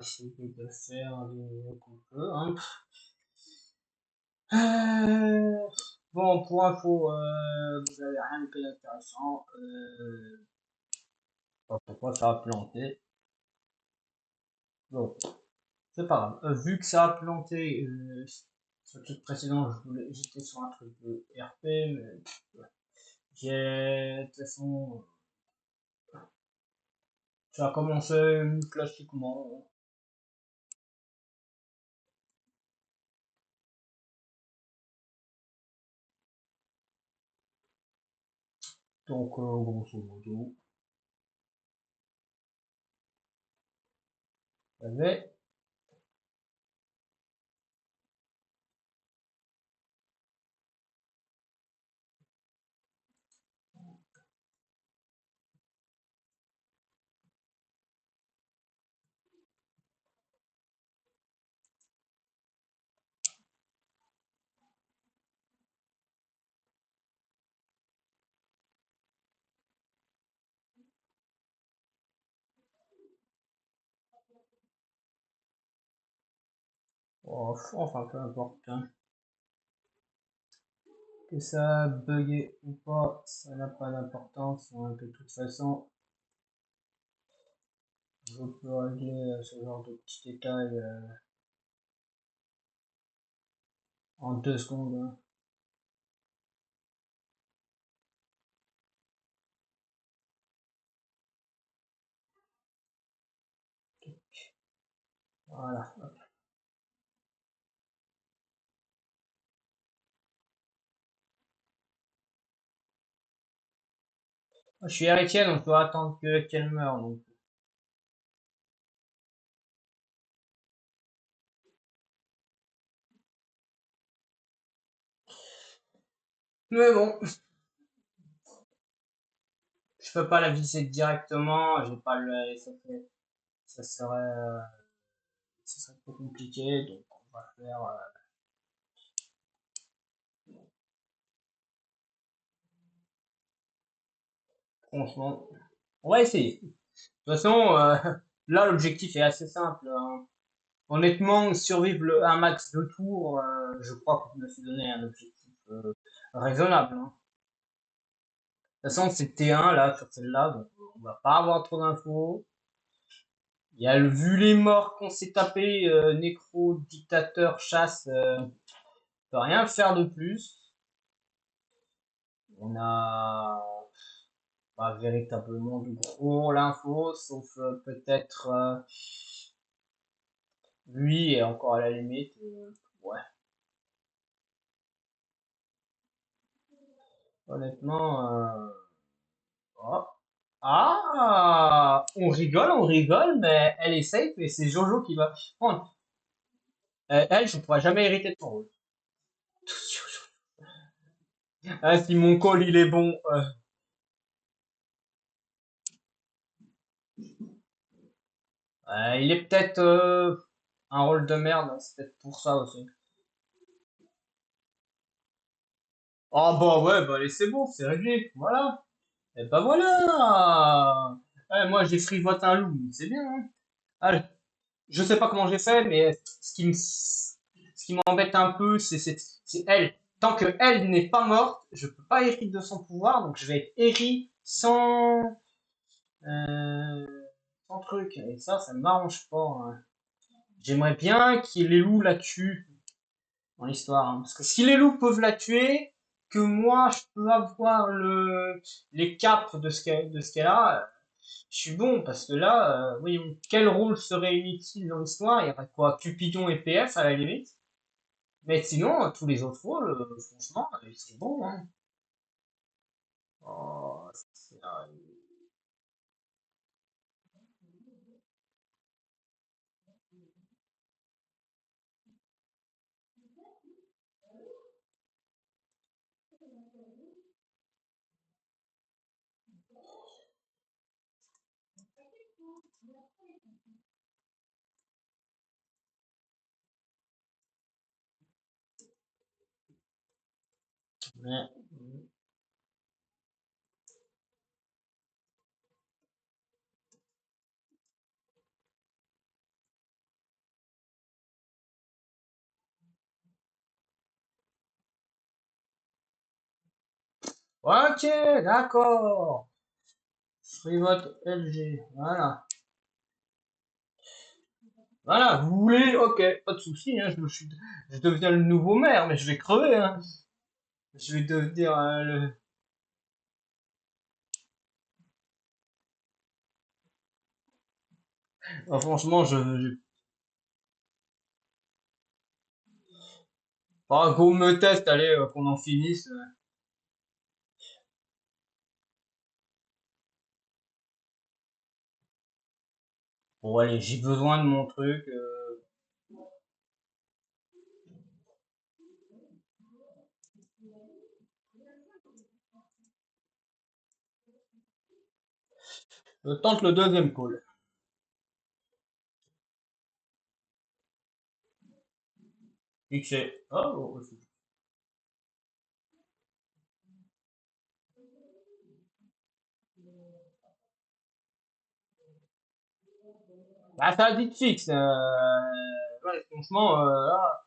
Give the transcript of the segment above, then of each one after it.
essayer de faire du mieux qu'on peut, hein. Euh, bon, pour info, vous avez rien de d'intéressant. Pas pourquoi ça a planté. Bon, c'est pas grave. Vu que ça a planté, sur le truc précédent, j'étais sur un truc de RP, mais ouais. De toute façon, ça a commencé classiquement. Donc, grosso modo, il y avait. Oh, enfin, peu importe, hein. Que ça a bugué ou pas, ça n'a pas d'importance, hein. De toute façon, je peux régler ce genre de petits détails en 2 secondes, hein. Voilà. Je suis héritier, donc je dois attendre qu'elle meure. Donc. Mais bon, je peux pas la visiter directement, j'ai pas le. Ça serait, ça serait trop compliqué, donc on va faire. Franchement, on va essayer. De toute façon, là l'objectif est assez simple, hein. Honnêtement, survivre un max de tours, je crois que je me suis donné un objectif raisonnable, hein. De toute façon, c'est T1 là sur celle-là, donc on va pas avoir trop d'infos. Il y a vu les morts qu'on s'est tapé, nécro, dictateur, chasse, on peut rien faire de plus. On a pas véritablement de gros l'info, sauf peut-être lui et encore à la limite, ouais. Honnêtement, oh. Ah, on rigole, mais elle est safe et c'est Jojo qui va prendre. Elle, je ne pourrai jamais hériter de son rôle. Ah, si mon call il est bon, il est peut-être un rôle de merde, c'est peut-être pour ça aussi. Ah bah ouais, bah allez, c'est bon, c'est réglé, voilà. Et bah voilà. Moi j'ai frivote un loup, c'est bien, hein. Allez, je sais pas comment j'ai fait, mais ce qui m'embête un peu, c'est elle. Tant que elle n'est pas morte, je peux pas hériter de son pouvoir, donc je vais être héri euh, sans truc. Et ça ne m'arrange pas, hein. J'aimerais bien que les loups la tuent dans l'histoire, hein. Parce que si les loups peuvent la tuer, que moi je peux avoir les capes de ce qu'elle a, je suis bon, parce que là, voyons, quel rôle serait inutile dans l'histoire? Il y aurait quoi? Cupidon et PF à la limite. Mais sinon, tous les autres rôles, franchement, ils sont bons, hein. Oh, mais, Ok, d'accord. Freevote LG. Voilà. Voilà, vous voulez, ok, pas de souci, hein, je deviens le nouveau maire, mais je vais crever, hein. Je vais devenir franchement, go me teste, allez, qu'on en finisse. Bon, allez, j'ai besoin de mon truc. Je tente le deuxième call. XC. Oh, aussi. Ah, ça a dit fixe. Ouais, franchement, là,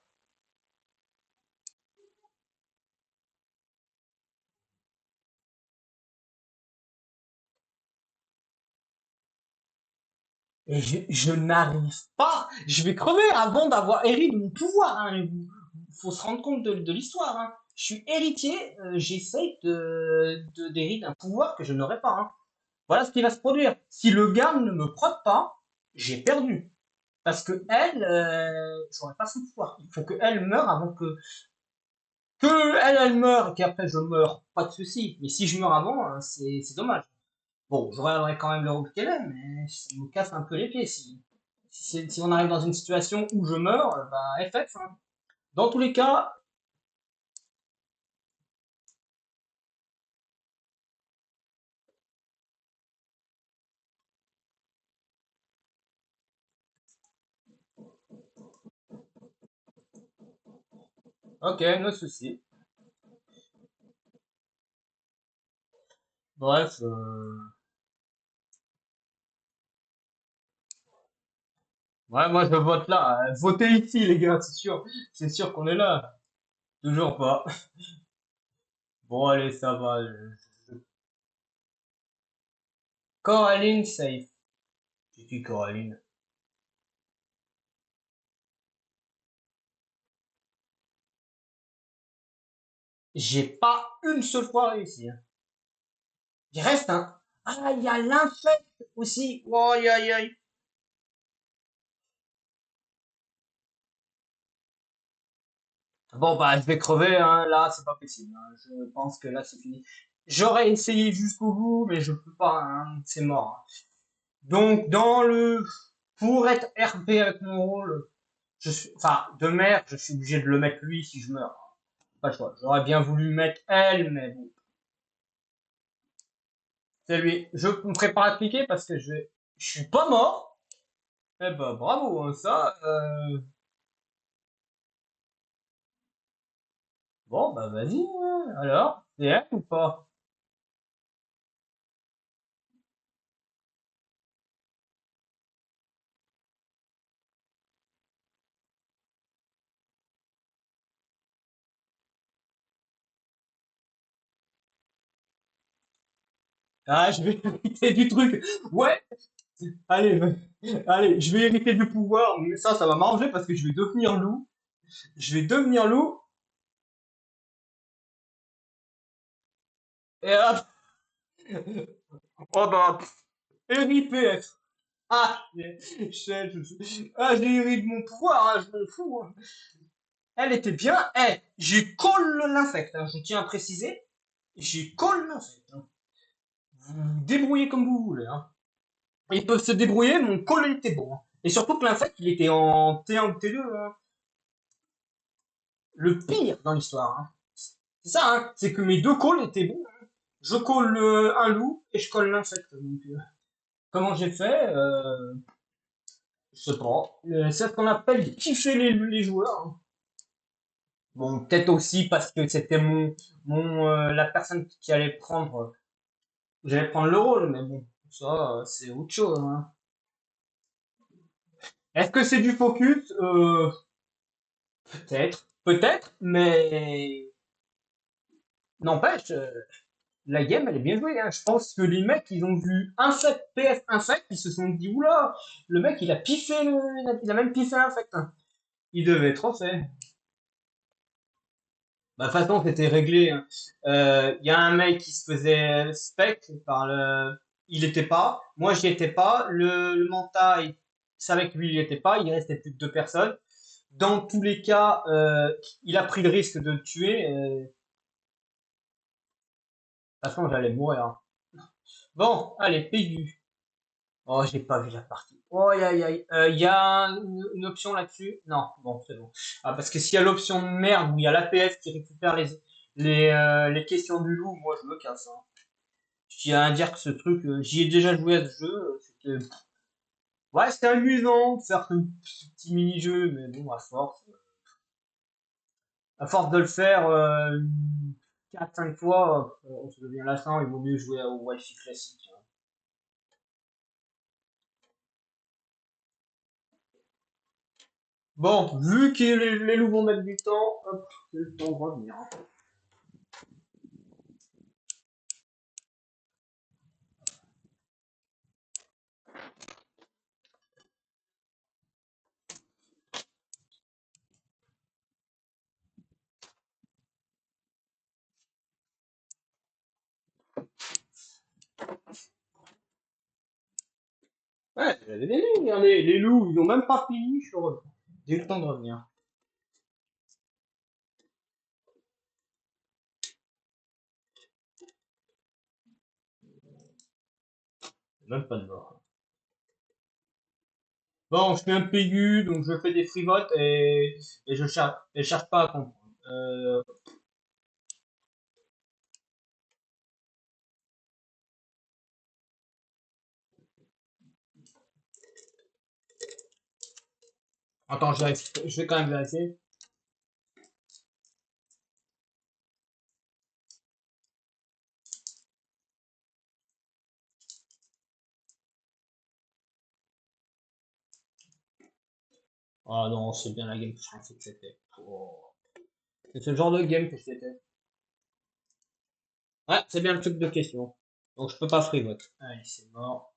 et je n'arrive pas. Je vais crever avant d'avoir hérité de mon pouvoir. Hein. Il faut se rendre compte de l'histoire. Hein. Je suis héritier. J'essaye d'hériter d'un pouvoir que je n'aurai pas. Hein. Voilà ce qui va se produire. Si le gars ne me prod pas, j'ai perdu. Parce que elle, j'aurais pas son pouvoir. Il faut que elle meure avant que elle meure et qu'après je meurs. Pas de souci. Mais si je meurs avant, c'est dommage. Bon, je regarderai quand même le rôle qu'elle est, mais ça me casse un peu les pieds. Si on arrive dans une situation où je meurs, bah FF. Hein. Dans tous les cas, ok, no souci. Bref, ouais, moi je vote là. Votez ici, les gars, c'est sûr. C'est sûr qu'on est là. Toujours pas. Bon, allez, ça va. Coraline safe. C'est qui Coraline? J'ai pas une seule fois réussi. Hein. Il reste un. Ah, il y a l'infect aussi. Oh, aïe, aïe, aïe. Bon, bah, je vais crever, hein. Là, c'est pas possible. Hein. Je pense que là, c'est fini. J'aurais essayé jusqu'au bout, mais je peux pas, hein. C'est mort. Hein. Donc, pour être RP avec mon rôle, enfin, de merde, je suis obligé de le mettre lui si je meurs. Pas le choix. J'aurais bien voulu mettre elle, mais bon. C'est lui. Je me prépare à cliquer parce que je suis pas mort. Eh ben, bravo, hein, ça. Bon, bah, vas-y, hein. Alors, c'est elle ou pas? Ah, je vais hériter du truc. Ouais, allez, allez, je vais hériter du pouvoir, mais ça va m'arranger parce que je vais devenir loup. Je vais devenir loup, et hop, oh bah, hérité. Ah, j'ai hérité de mon pouvoir, hein, je m'en fous. Hein. Elle était bien, j'ai call l'infect, hein, je tiens à préciser, j'ai call l'infect. Hein. Vous vous débrouillez comme vous voulez. Hein. Ils peuvent se débrouiller, mon call était bon. Hein. Et surtout que l'infect, il était en T1 ou T2, hein. Le pire dans l'histoire. Hein. C'est ça, hein, c'est que mes deux calls étaient bons. Je call un loup et je colle l'insecte. Donc, comment j'ai fait je sais pas. C'est ce qu'on appelle kiffer les joueurs. Hein. Bon, peut-être aussi parce que c'était la personne qui allait prendre, j'allais prendre le rôle, mais bon, ça, c'est autre chose. Hein. Est-ce que c'est du focus peut-être, mais n'empêche. la game, elle est bien jouée, hein. Je pense que les mecs, ils ont vu Insect, PF Insect, ils se sont dit, oula, le mec, il a piffé il a même piffé Insect, hein. Il devait être fait. Bah, de toute façon, c'était réglé, hein. Il y a un mec qui se faisait spec par le, il était pas. Moi, j'y étais pas. Le Manta, il savait que lui, il y était pas. Il restait plus de deux personnes. Dans tous les cas, il a pris le risque de le tuer. De toute façon, j'allais mourir, hein. Bon, allez, PU. Oh, j'ai pas vu la partie. Oh, aïe, aïe, aïe. Il y a une option là-dessus? Non, bon, c'est bon. Ah, parce que s'il y a l'option de merde où il y a l'APF qui récupère les questions du loup, moi je me casse, hein. Je tiens à dire que ce truc, j'y ai déjà joué à ce jeu. C'était, ouais, c'était amusant de faire ce petit mini-jeu, mais bon, à force de le faire 4-5 fois, on se devient lassant. Il vaut mieux jouer au Wi-Fi classique, hein. Bon, vu que les loups vont mettre du temps, hop, c'est le temps de revenir, hein. Ouais, j'avais des lignes, hein, les loups, ils ont même pas fini, je suis heureux. J'ai eu le temps de revenir. Même pas de mort. Bon, je suis un PU, donc je fais des free votes et je cherche pas à comprendre. Attends, je vais quand même vérifier. Ah non, c'est bien la game que je pensais que c'était. Oh. C'est ce genre de game que c'était. Ouais, c'est bien le truc de question. Donc je peux pas free vote. Allez, c'est mort.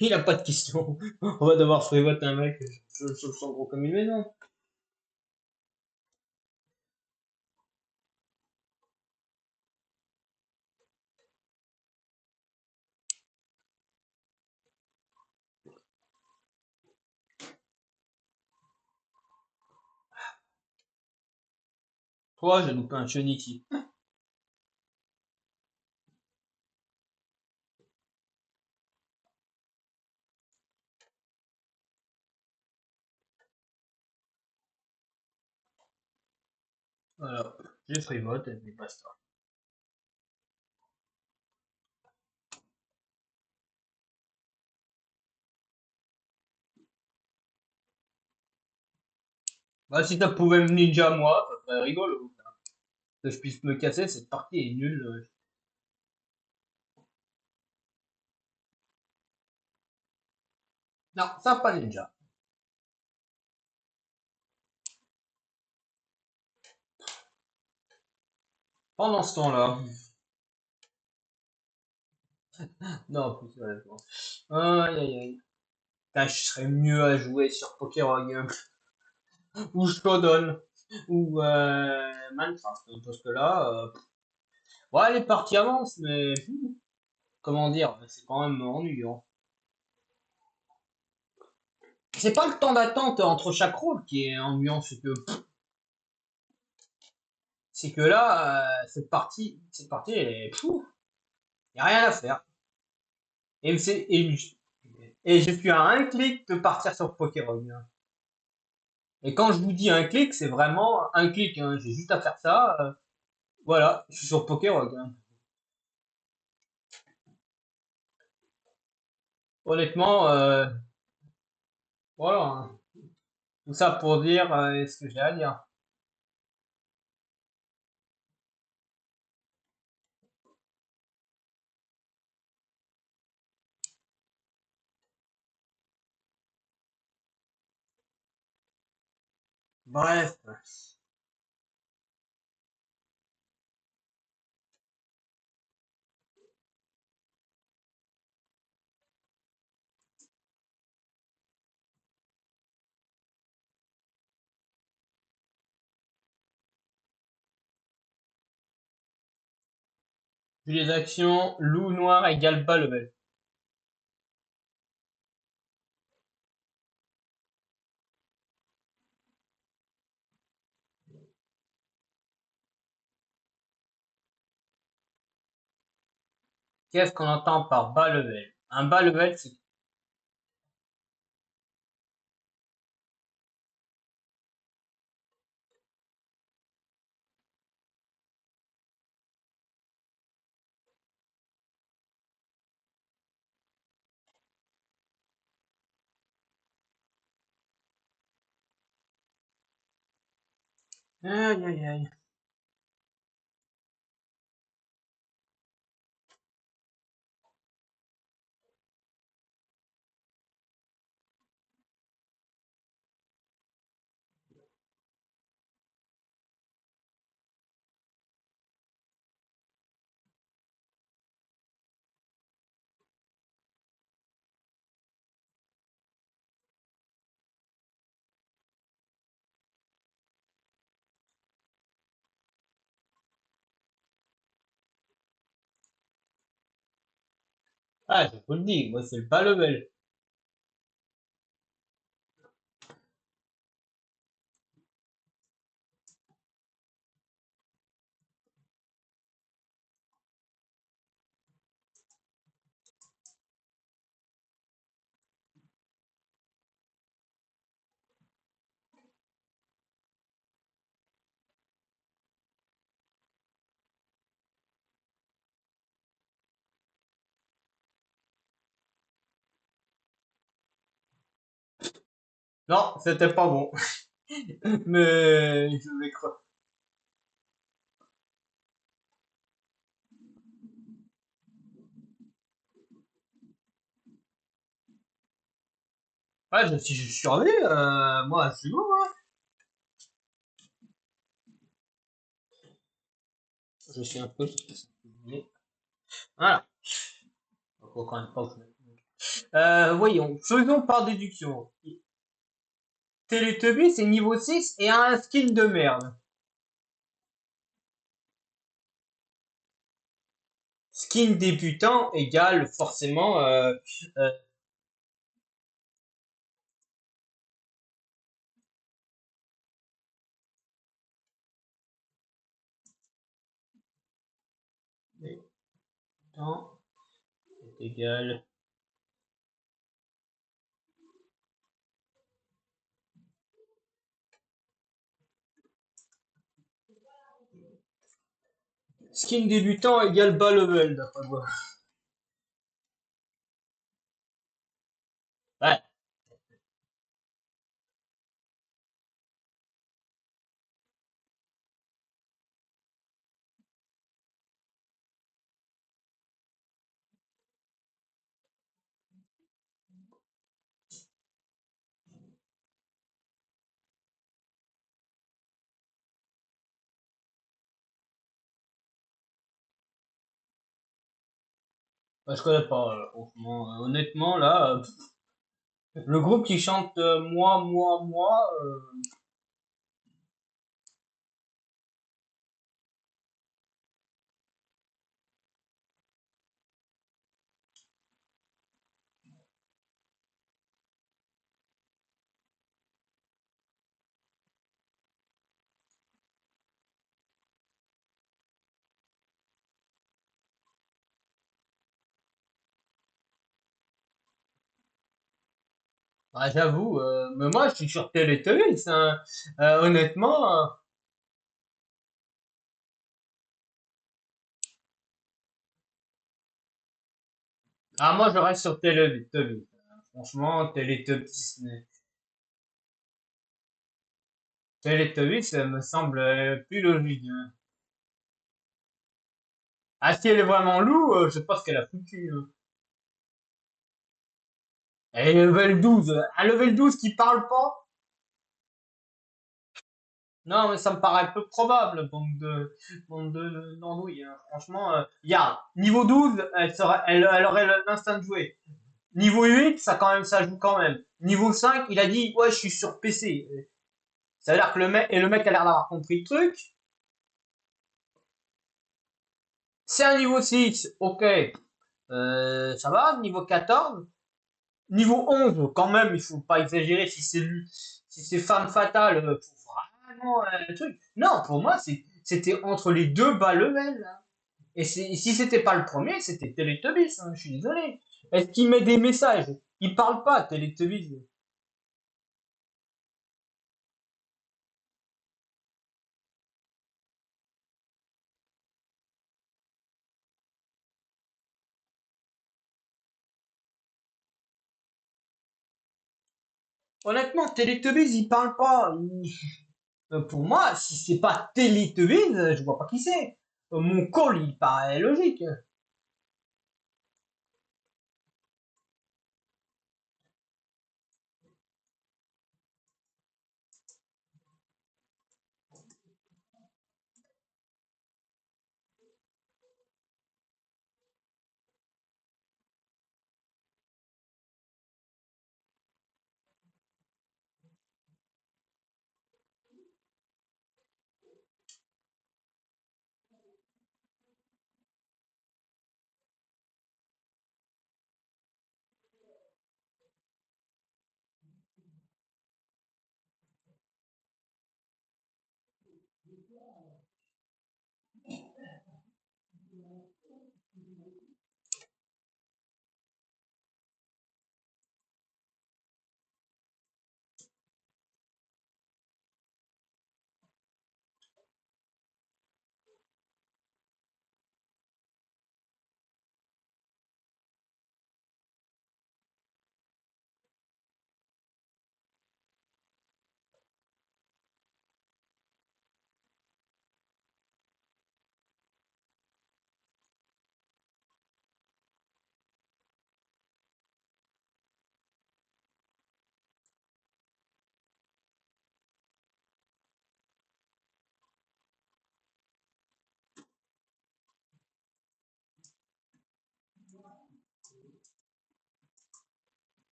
Il a pas de question. On va devoir free vote un mec. Je le sens gros comme une maison. Toi, j'ai loupé un Shuniki. Voilà. J'ai free vote et basta. Bah, si ça pouvait me ninja moi, ça serait rigolo. Que je puisse me casser, cette partie est nulle. Non, ça pas ninja. Pendant ce temps-là. Non, plus sérieusement. Aïe aïe aïe. Putain, je serais mieux à jouer sur Pokérogue ou Shodown ou Minecraft. Parce que là, ouais, les parties avancent, mais comment dire, c'est quand même ennuyant. C'est pas le temps d'attente entre chaque rôle qui est ennuyant, c'est que là, cette partie, elle est, y a rien à faire. Et, et je suis à un clic de partir sur Pokérogue. Et quand je vous dis un clic, c'est vraiment un clic, hein. J'ai juste à faire ça. Voilà, je suis sur Pokérogue, hein. Honnêtement, voilà, hein. Tout ça pour dire ce que j'ai à dire. Bref. Puis les actions, loup noir égale bas level. Qu'est-ce qu'on entend par bas level? Un bas level, c'est... Aïe, aïe, aïe. Ah, je vous le dis, moi c'est le bas level. Non, c'était pas bon. Mais je vais croire. Ouais, si je survie, moi c'est bon, hein. Je suis un peu... Voilà. Faut quand même pas que voyons, faisons par déduction. Teletubbies, c'est niveau 6 et a un skin de merde. Skin débutant égale forcément... euh, débutant est égal... Skin débutant égale bas level, d'après moi. Ouais. Bah, je connais pas, franchement. Honnêtement, là, le groupe qui chante moi, moi, moi, bah, j'avoue, mais moi je suis sur Teletubbies, hein. Honnêtement, ah, moi je reste sur Teletubbies. Franchement, Teletubbies, ça me semble plus logique, hein. Ah, si elle est vraiment loup, je sais pas ce qu'elle a foutu, hein. Elle est level 12. Un level 12 qui parle pas? Non, mais ça me paraît peu probable, d'andouilles, hein. Franchement, regarde, niveau 12, elle aurait l'instinct de jouer. Niveau 8, ça joue quand même. Niveau 5, il a dit, ouais, je suis sur PC. Ça veut dire que le mec a l'air d'avoir compris le truc. C'est un niveau 6, ok, ça va. Niveau 14, niveau 11, quand même, il faut pas exagérer si c'est femme fatale, faut vraiment un truc. Non, pour moi, c'était entre les deux bas level, hein. Et si c'était pas le premier, c'était Teletubbies, hein, je suis désolé. Est-ce qu'il met des messages? Il parle pas, Teletubbies. Honnêtement, Teletubbies, il parle pas. Pour moi, si c'est pas Teletubbies, je vois pas qui c'est. Mon call, il paraît logique.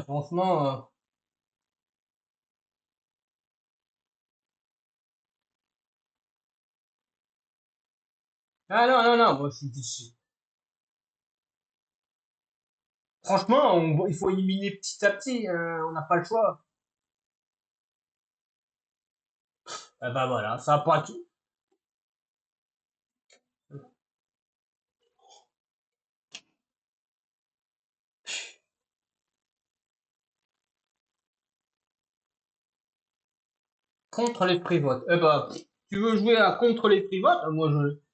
Franchement, ah non, non, non, moi, franchement, il faut éliminer petit à petit, on n'a pas le choix. Eh ben voilà, ça va pas tout. Contre les privotes. Eh ben, tu veux jouer à contre les privotes? Moi,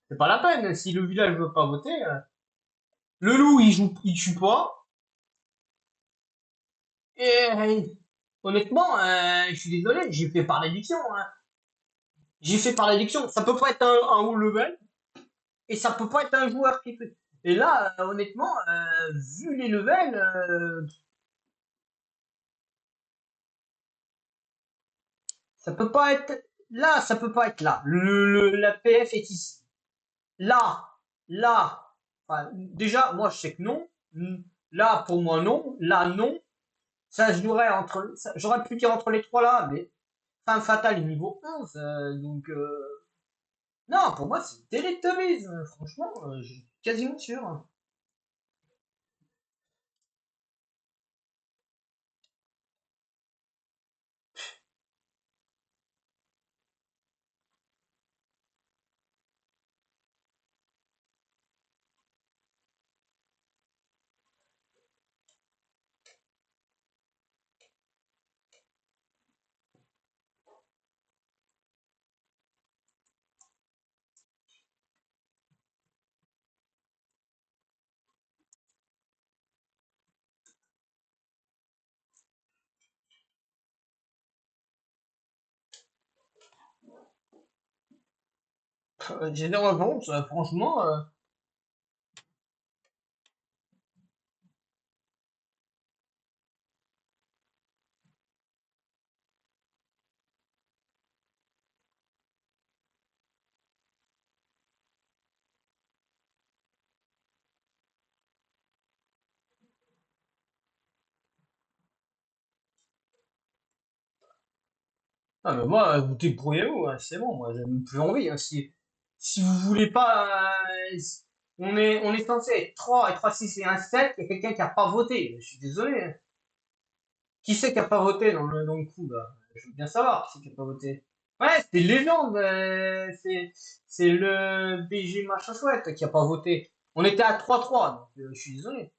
c'est pas la peine. Si le village veut pas voter, le loup, il tue pas. Et honnêtement, je suis désolé, j'ai fait par l'édiction, hein. J'ai fait par l'édiction. Ça peut pas être un haut level et ça peut pas être un joueur qui fait. Et là, honnêtement, vu les levels, ça peut pas être là, ça peut pas être là. La PF est ici. Là, là. Enfin, déjà, moi, je sais que non. Là, pour moi, non. Là, non. Ça se jouerait entre. J'aurais pu dire entre les trois là, mais fin fatale est niveau 11. Donc, non, pour moi, c'est Teletubbies. Franchement, je suis quasiment sûr. J'ai des réponses, franchement. Ah, mais moi, vous débrouillez-vous, hein, c'est bon, moi, j'ai même plus envie, hein. Si vous voulez pas, on est censé être 3 et 3 6 et un 7 il y a quelqu'un qui a pas voté. Je suis désolé, hein. Qui c'est qui a pas voté dans le coup, là? Je veux bien savoir qui c'est qui a pas voté. Ouais, c'est une légende, c'est le BG machin chouette qui a pas voté. On était à 3-3 donc je suis désolé.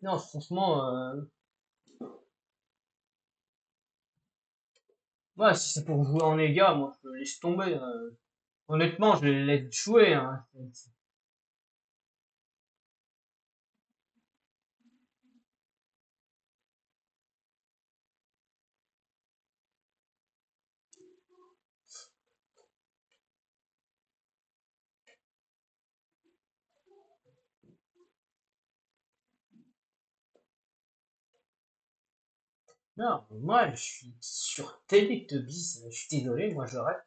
Non, franchement, ouais, si c'est pour jouer en légat, moi, je laisse tomber, honnêtement, je les laisse jouer, hein. Non, moi, je suis sur Teletubbies, je suis désolé, moi, j'arrête.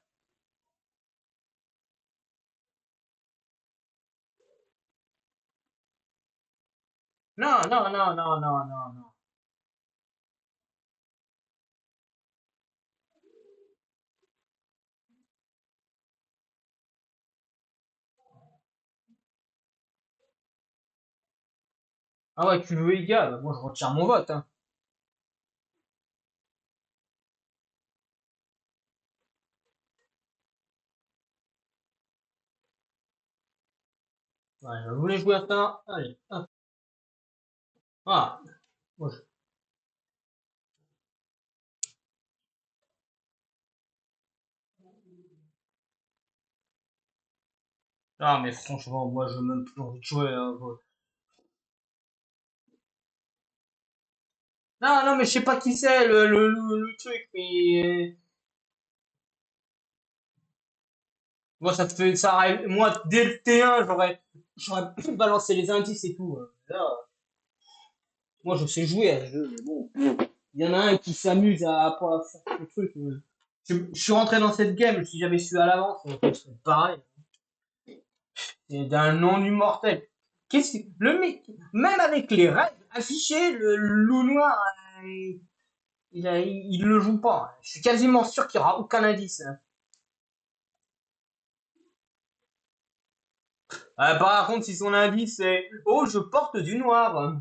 Non, non, non, non, non, non, non. Ah ouais, tu veux égal, moi, je retire mon vote, hein. Ouais, je voulais jouer à ça, allez, hop, voilà. Moi, ah, mais franchement, moi, je même plus envie de jouer, hein. Non, non, mais je sais pas qui c'est, le truc, mais moi, ça te fait, ça, moi, dès le T1, j'aurais pu balancer les indices et tout, hein. Là, moi, je sais jouer à ce jeu, mais bon. Il y en a un qui s'amuse à pas faire le truc. Je suis rentré dans cette game, si j'avais su à l'avance, ça serait pareil. C'est d'un non-immortel. Le mec, même avec les règles affichées, le loup noir, il le joue pas. Je suis quasiment sûr qu'il y aura aucun indice, hein. Par contre, si son indice c'est oh, je porte du noir.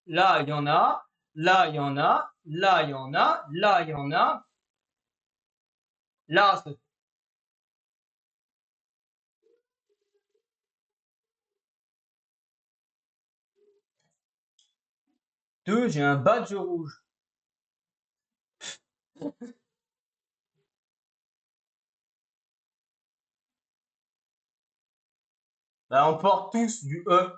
Là, il y en a. Là, il y en a. Là, il y en a. Là, il y en a. Là, c'est 2, j'ai un badge rouge. Bah, on porte tous du E.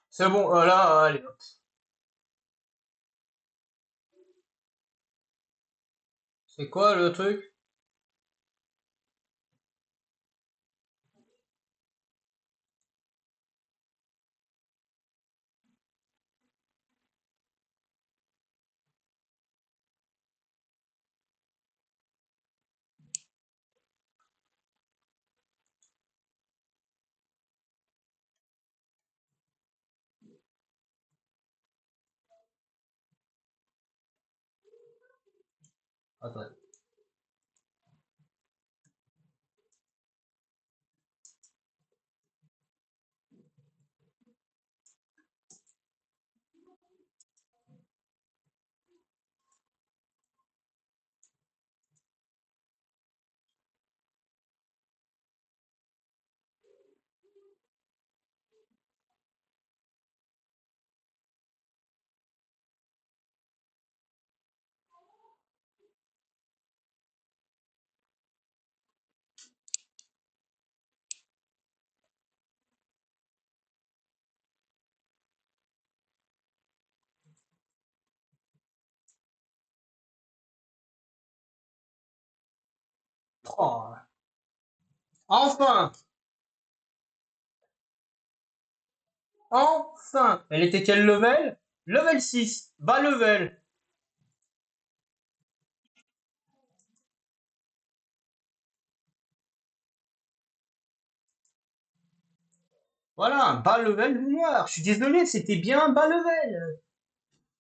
C'est bon, là, allez. C'est quoi le truc? Attends. Oh, enfin, enfin. Elle était quel level? Level 6, bas level. Voilà, bas level noir. Je suis désolé, c'était bien bas level.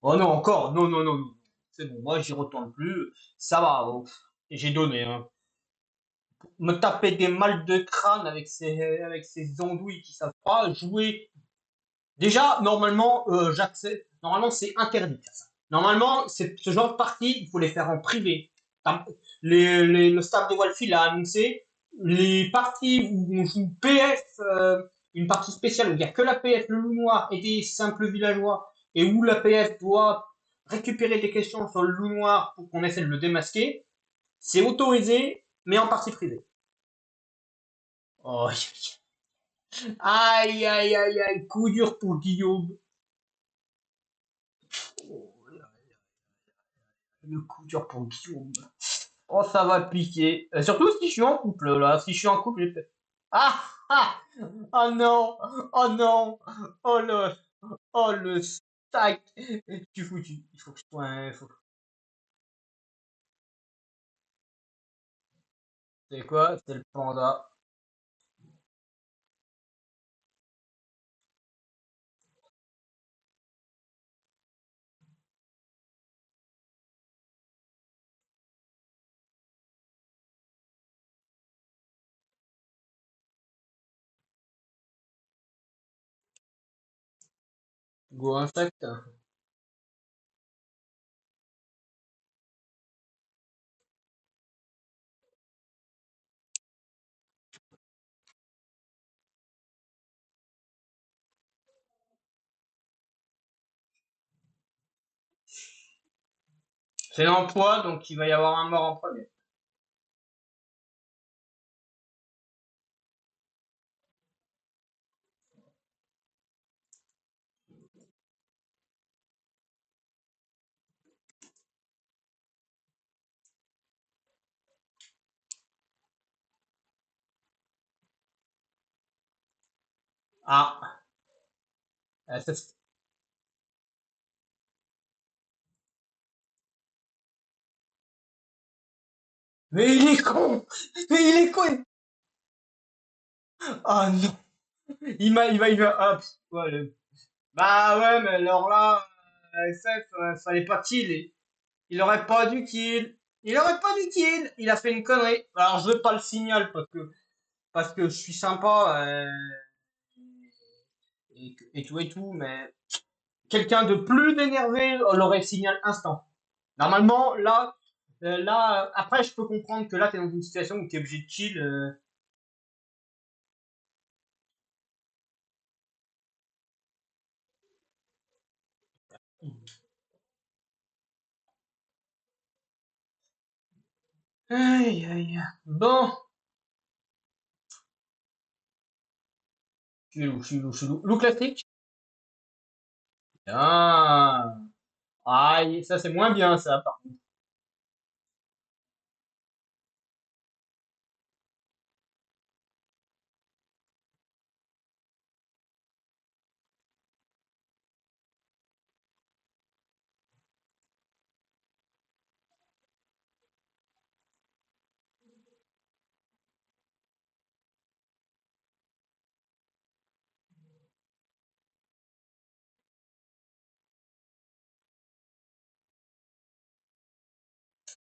Oh non, encore. Non, non, non, non. C'est bon, moi j'y retourne plus. Ça va, bon. J'ai donné, hein. Me taper des mal de crâne avec ces andouilles qui savent pas jouer. Déjà, normalement, j'accepte. Normalement, c'est interdit. Normalement, ce genre de partie, il faut les faire en privé. Le staff de Walfield a annoncé les parties où on joue PF, une partie spéciale où il n'y a que la PF, le loup noir et des simples villageois, et où la PF doit récupérer des questions sur le loup noir pour qu'on essaie de le démasquer. C'est autorisé, mais en partie privée. Oh, aïe, aïe, aïe, aïe, coup dur pour Guillaume. Oh, le coup dur pour Guillaume. Oh, ça va piquer. Surtout si je suis en couple, là. Si je suis en couple, j'ai fait. Ah! Ah! Oh non! Oh non! Oh le sac! Je suis foutu. Il faut que je sois un. C'est quoi? C'est le panda. Go insecte. C'est l'emploi, donc il va y avoir un mort en premier. Ah! Ça, mais il est con! Mais il est con! Ah non! Il va. Ah, ouais, bah ouais, mais alors là, SF, fallait pas kill. Il aurait pas dû kill. Il aurait pas dû kill. Il a fait une connerie. Alors je veux pas le signal parce que je suis sympa et tout, mais quelqu'un de plus énervé l'aurait signal instant. Normalement, là, après je peux comprendre que là t'es dans une situation où t'es obligé de kill. Aïe aïe. Bon, je suis loup. Loup classique. Ah, aïe, ça c'est moins bien ça.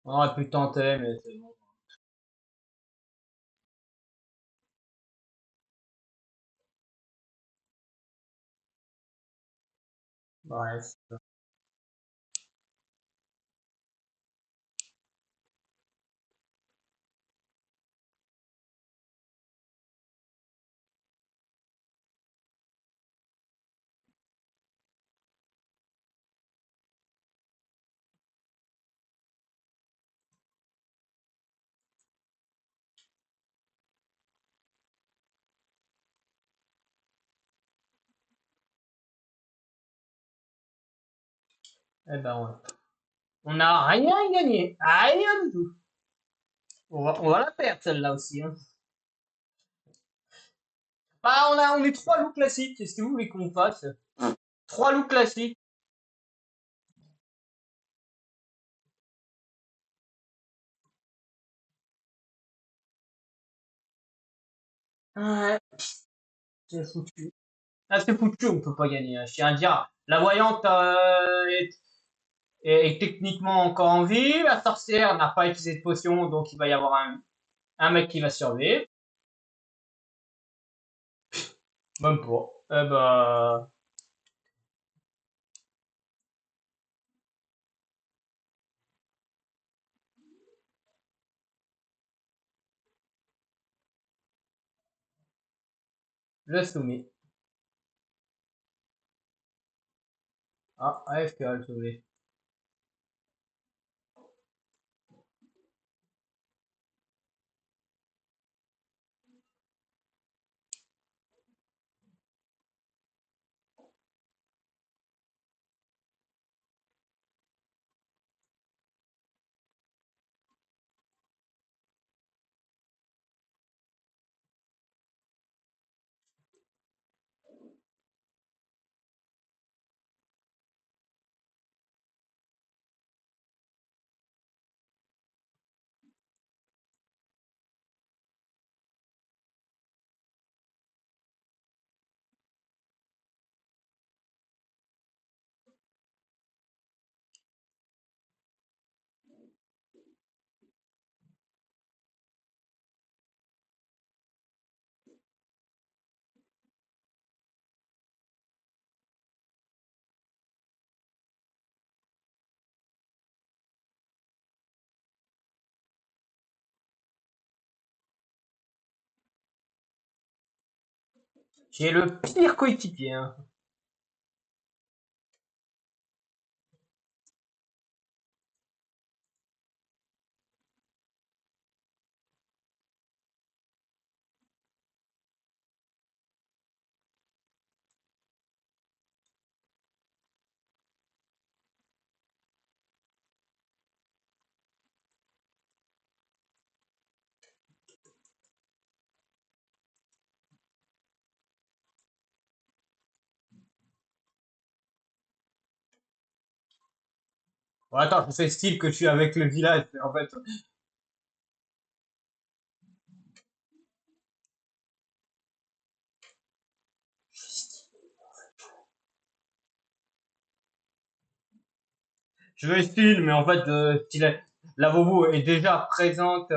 On aurait pu tenter, mais c'est bon. Bref. Eh ben, on n'a rien gagné. Rien du tout. On va la perdre celle-là aussi, hein. Bah, on est trois loups classiques. Qu'est-ce que vous voulez qu'on fasse? Trois loups classiques. Ouais, c'est foutu. Ah, c'est foutu, on peut pas gagner, hein. Je tiens à dire, la voyante est techniquement encore en vie. La sorcière n'a pas utilisé de potion, donc il va y avoir un mec qui va survivre. Même pas. Eh ben, je soumis. Ah, AFK, le sauver. J'ai le pire coéquipier, hein. Bon, attends, je fais style que je suis avec le village, en fait. Je fais style, mais en fait, la Vovo est déjà présente.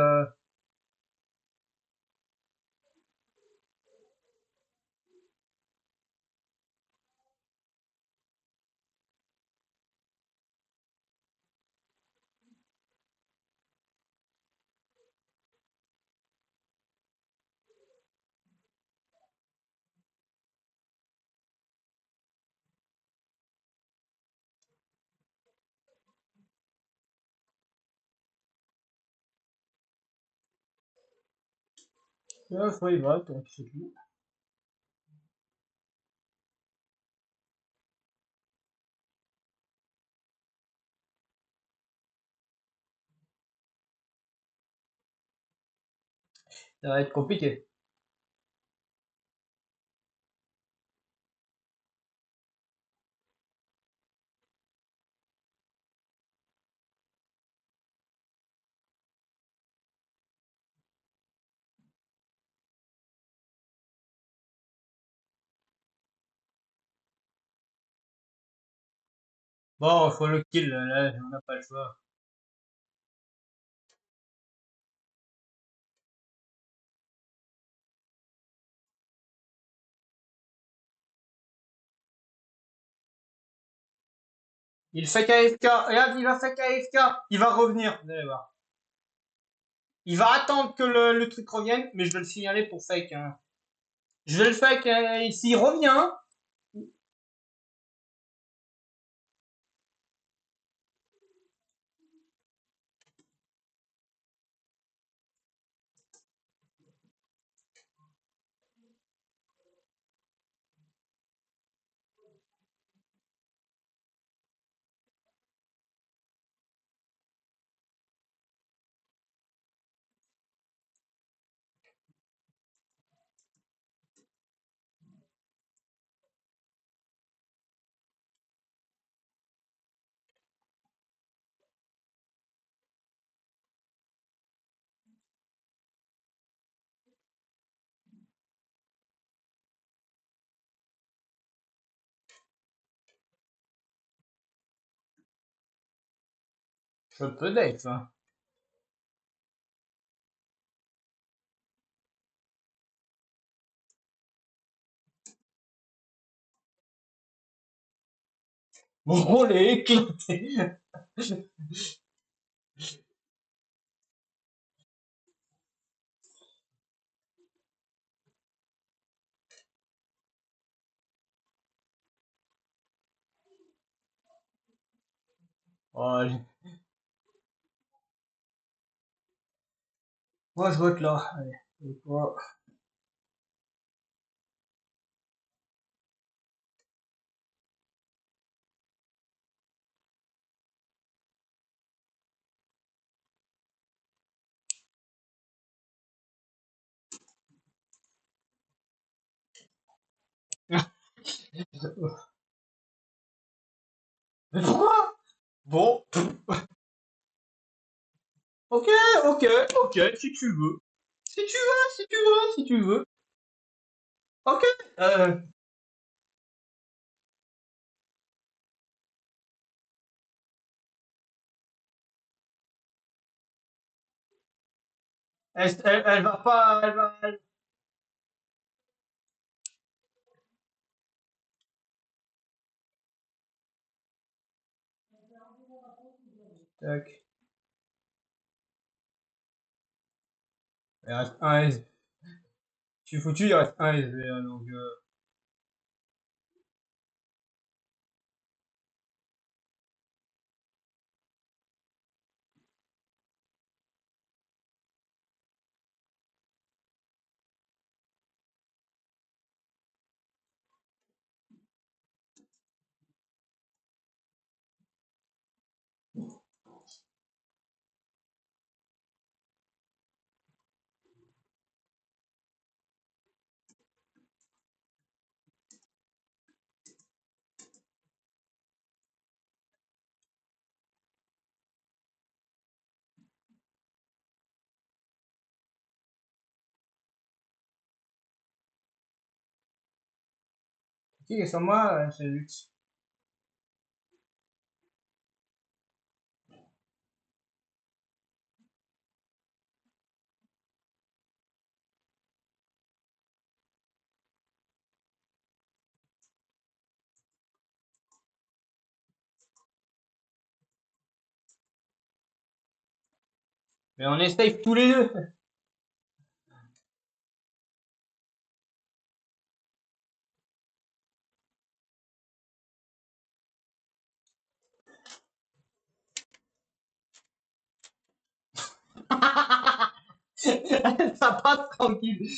Faut y va, donc c'est tout. Ça va être compliqué. Bon, faut le kill, là, on n'a pas le choix. Il fait KFK, regarde, il a fait KFK, il va revenir, vous allez voir. Il va attendre que le truc revienne, mais je vais le signaler pour fake, hein. Je vais le fake, s'il revient, Peut-être, hein. Mon rôle est éclaté. Oh, allez. Moi, je vote là. Allez. Et toi. Mais pourquoi? Bon. Ok, ok, ok, si tu veux. Si tu veux, si tu veux, si tu veux. Ok. Euh, elle va pas, elle va, tac. Il reste un S. Je suis foutu, il reste un SV, là, donc, qui sur moi, c'est luxe. Mais on est safe tous les deux. Ça passe tranquille.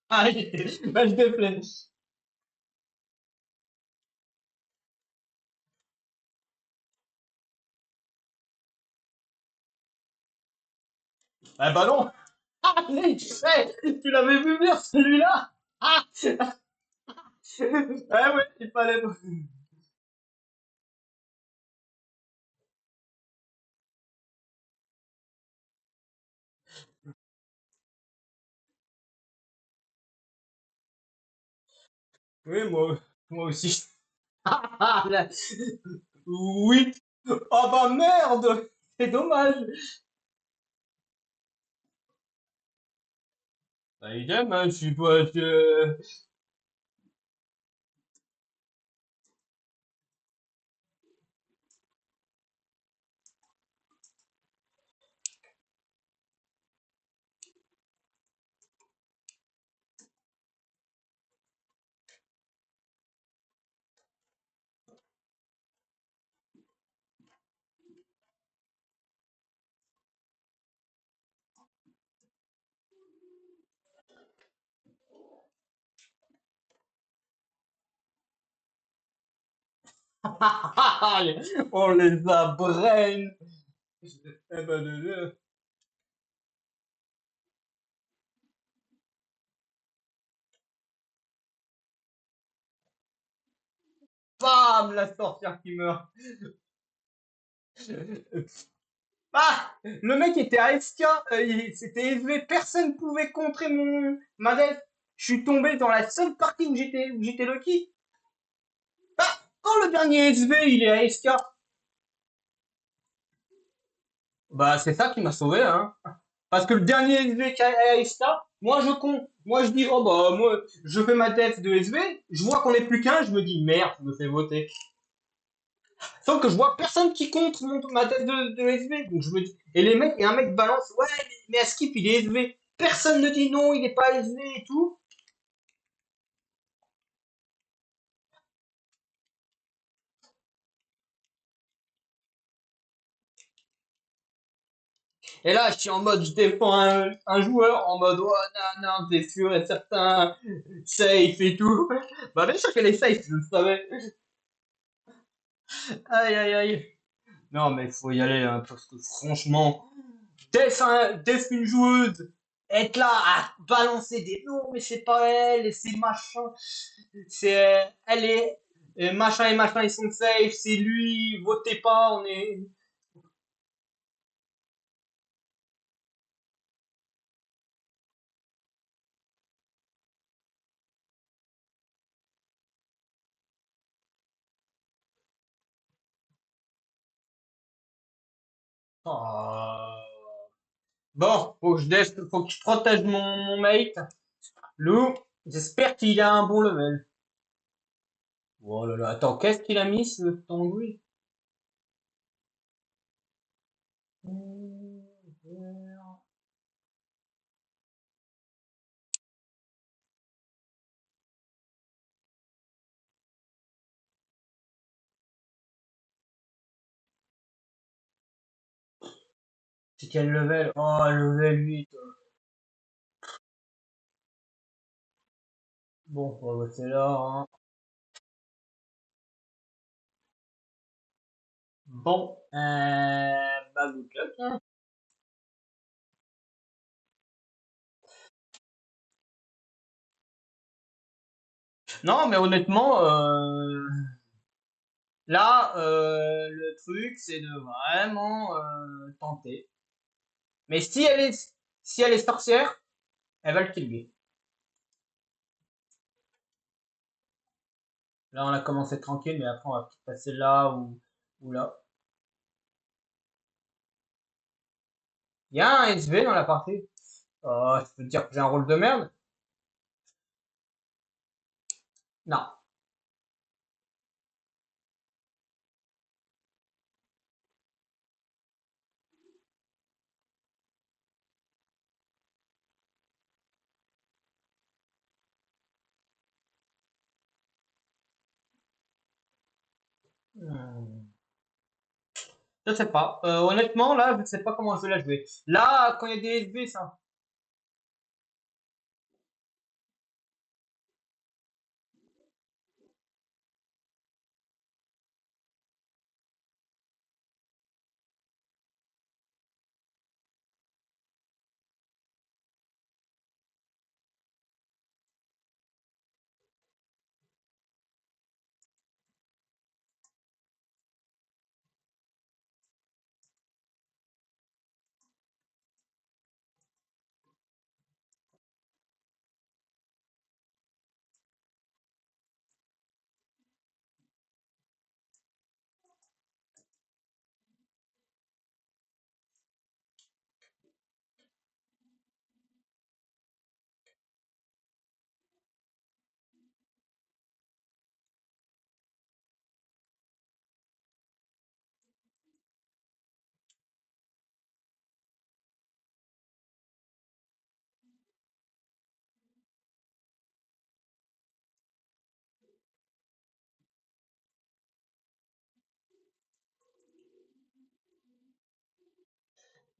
Allez, bah, je déplaise. Eh bah non. Allez, tu l'avais vu venir celui-là. Ah, ouais, il fallait. Oui, moi aussi. Ah, oui. Oh bah merde. C'est dommage. Bah, idem, hein, je suis pas. On les a brain. Eh ben, Bam, la sorcière qui meurt. Ah, le mec était AFK, c'était SV, personne pouvait contrer ma death. Je suis tombé dans la seule partie où j'étais lucky. Ah, quand le dernier SV il est AFK, bah c'est ça qui m'a sauvé, hein. Parce que le dernier SV qui est AFK, moi je dis oh bah moi je fais ma death de SV, je vois qu'on est plus qu'un, je me dis merde, je me fais voter. Sauf que je vois personne qui compte ma death de SV, donc je me dis et les mecs et un mec balance ouais mais à skip il est SV. Personne ne dit non, il est pas SV et tout. Et là, je suis en mode, je défends un joueur en mode, oh, non, non, t'es sûr et certain, safe et tout. Bah, bien sûr qu'elle est safe, je le savais. Aïe, aïe, aïe. Non, mais faut y aller, hein, parce que franchement, dès une joueuse, être là à balancer des non, mais c'est pas elle, et c'est machin, elle est, et machin, ils sont safe, c'est lui, votez pas, on est, oh. Bon, faut que je protège mon mate. Lou, j'espère qu'il a un bon level. Oh là là, attends, qu'est-ce qu'il a mis ce tanguy? C'est quel level? Oh, level 8. Bon, bah, c'est là, hein. Bon, bah, good luck, hein. Non, mais honnêtement, là, le truc, c'est de vraiment tenter. Mais si elle est sorcière, elle va le killer. Là, on a commencé tranquille, mais après, on va peut-être passer là ou là. Il y a un SV dans la partie. Oh, tu peux te dire que j'ai un rôle de merde? Non. Hmm. Je sais pas. Honnêtement, là, je ne sais pas comment je vais la jouer. Là, quand il y a des SV, ça.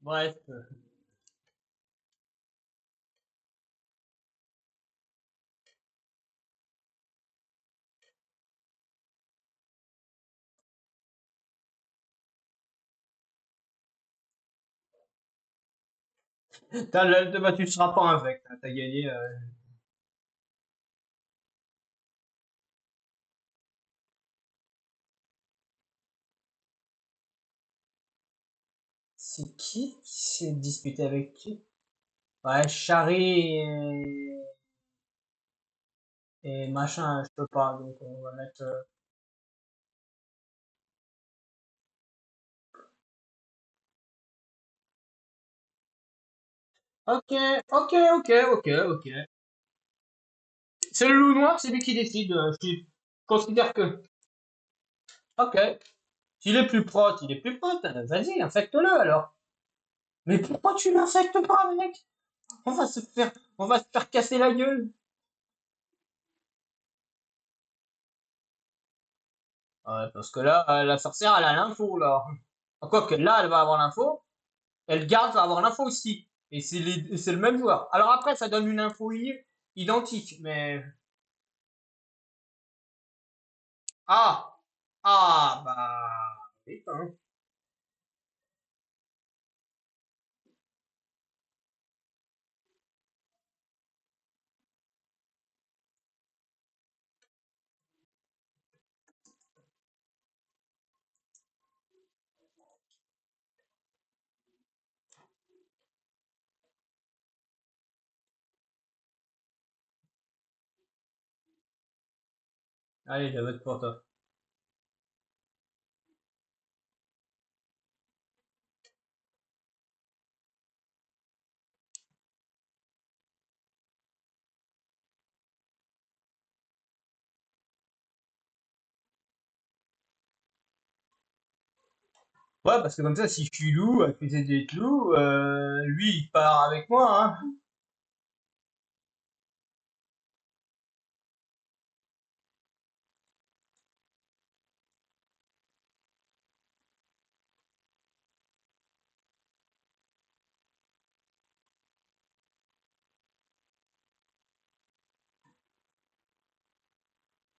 Bref. Bah, tu ne seras pas avec. T'as gagné. C'est qui s'est disputé avec qui? Ouais, Charry et machin, je peux pas, donc on va mettre. Ok, ok, ok, ok, ok. C'est le loup noir, c'est lui qui décide. Je considère que. Ok. S'il est plus prot, il est plus prot. Vas-y, infecte-le alors. Mais pourquoi tu l'infectes pas, mec? On va se faire, on va se faire casser la gueule. Ouais, parce que là, la sorcière, elle a l'info, là. Quoique là, elle va avoir l'info. Elle garde va avoir l'info aussi. Et c'est le même joueur. Alors après, ça donne une info identique. Mais. Ah! Ah, bah. Putain. Allez, je vote pour toi. Ouais, parce que comme ça, si je suis loup, accusé d'être loup, lui, il part avec moi, hein.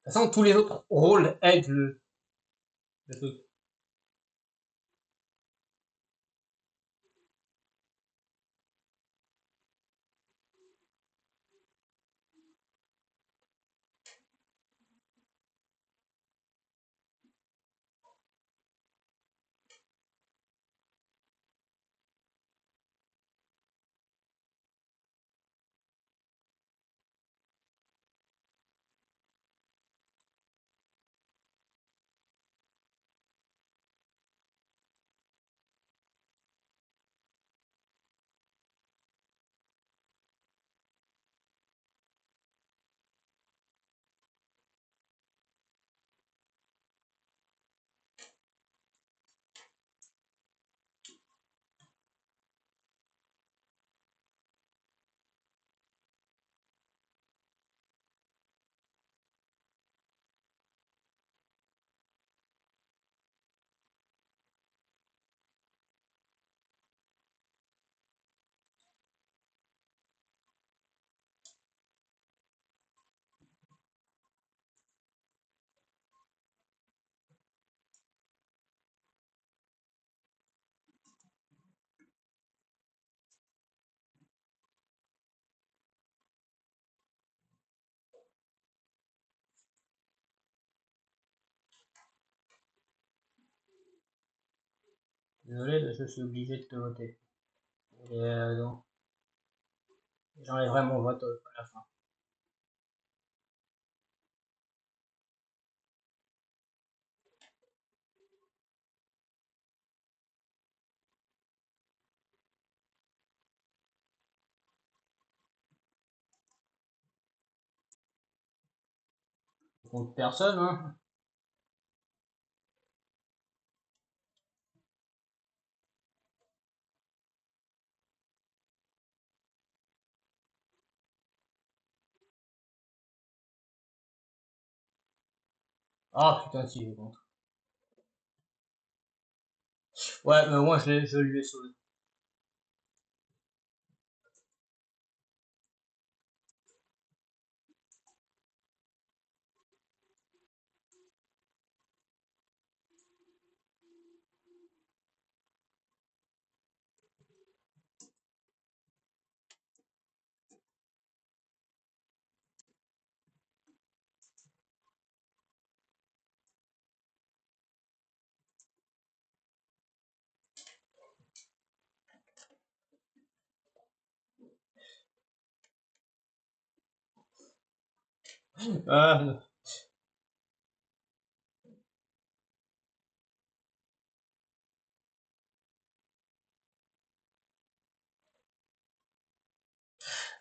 De toute façon, tous les autres rôles aident le truc. Désolé, je suis obligé de te voter. Et donc, j'enlèverai mon vote à la fin. Contre personne, hein. Ah putain, si, il est contre. Ouais, mais moi, je lui ai sauvé. Ah,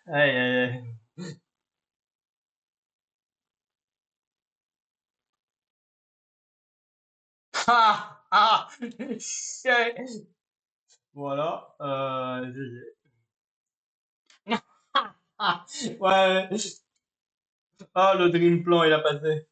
aïe, aïe, aïe. Ah, ah, shit. Voilà, GG. Ah, ouais, ah, le dream plan, il a passé.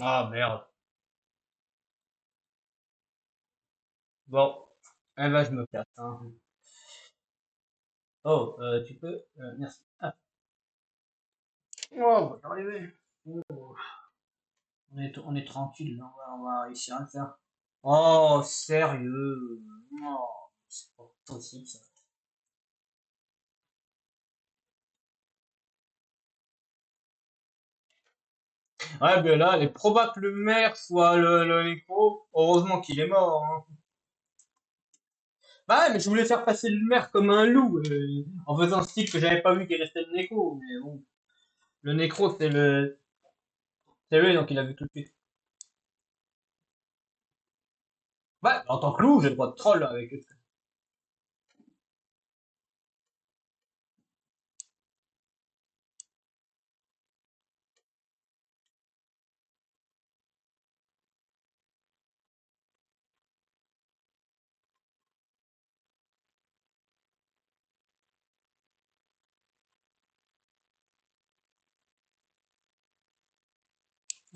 Ah, merde. Bon, eh ben, je me casse, hein. Oh, tu peux, merci. Ah, oh, on va y arriver. Oh, on est tranquille, là, on va réussir à le faire. Oh, sérieux? Non, c'est pas possible, ça. Ouais, ben là, il est probable que le maire soit le nécro. Heureusement qu'il est mort, hein. Bah ouais, mais je voulais faire passer le maire comme un loup, en faisant style que j'avais pas vu qu'il restait le nécro. Mais bon, le nécro, c'est lui, donc il a vu tout de suite. Ouais, en tant que loup, j'ai le droit de troll avec eux.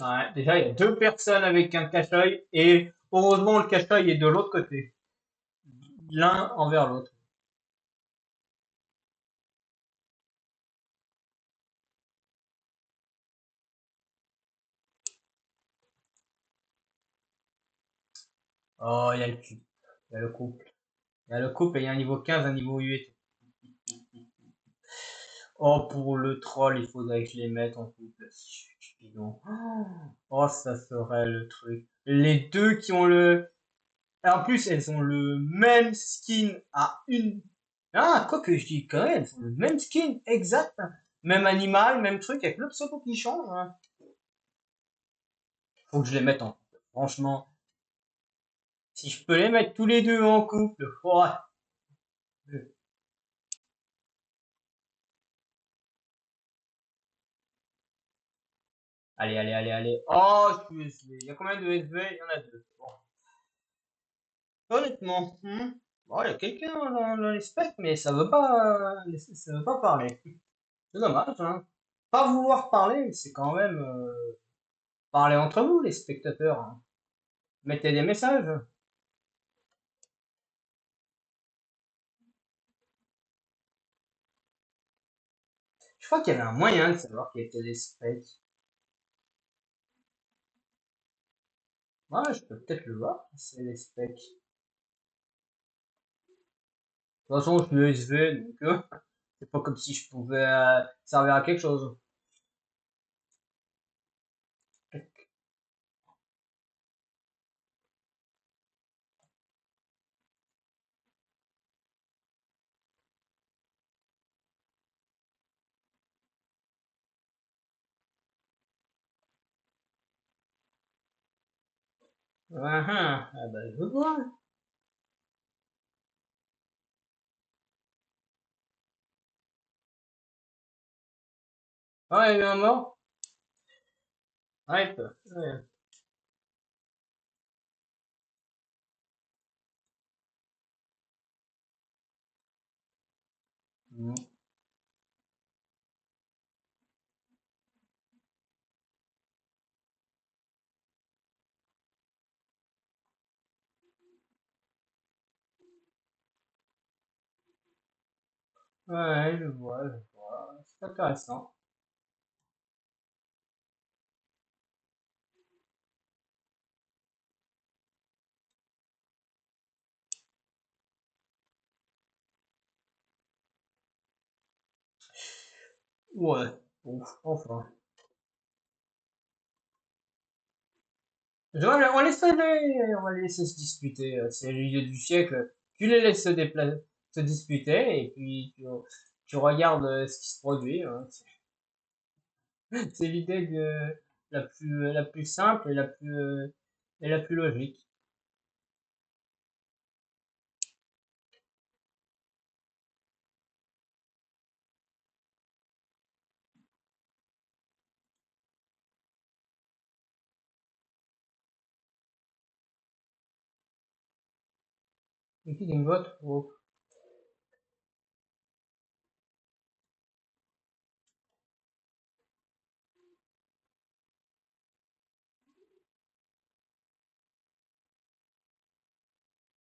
Ouais, déjà, il y a deux personnes avec un cache-œil, et heureusement, le cache-œil est de l'autre côté. L'un envers l'autre. Oh, il y a le cul. Il y a le couple. Il y a le couple et il y a un niveau 15, un niveau 8. Oh, pour le troll, il faudrait que je les mette en couple. Cupidon. Oh, ça serait le truc. Les deux qui ont le... Et en plus, elles ont le même skin à une... Ah, quoi que je dis quand même, elles ont le même skin, exact. Même animal, même truc, avec le pseudo qui change, hein. Faut que je les mette en couple. Franchement, si je peux les mettre tous les deux en couple, oh, allez, allez, allez, allez. Oh, je suis SV. Il y a combien de SV? Il y en a deux. Bon. Honnêtement, bon, il y a quelqu'un dans les specs, mais ça veut pas parler. C'est dommage, hein. Pas vouloir parler, c'est quand même parler entre vous, les spectateurs, hein. Mettez des messages. Je crois qu'il y avait un moyen de savoir qui étaient les specs. Ouais, je peux peut-être le voir, c'est les specs. De toute façon, je suis SV, donc c'est pas comme si je pouvais servir à quelque chose. Ah ben, je veux voir. Ah, il y a eu un mort. Ouais, ouais. Mm. Ouais, je vois, je vois. C'est intéressant. Ouais. Ouf, enfin. On laisse aller, on va les laisser se disputer. C'est l'idée du siècle. Tu les laisses se disputer et puis tu regardes ce qui se produit, hein. C'est l'idée la plus simple et la plus logique. Et qui me vote? Oh.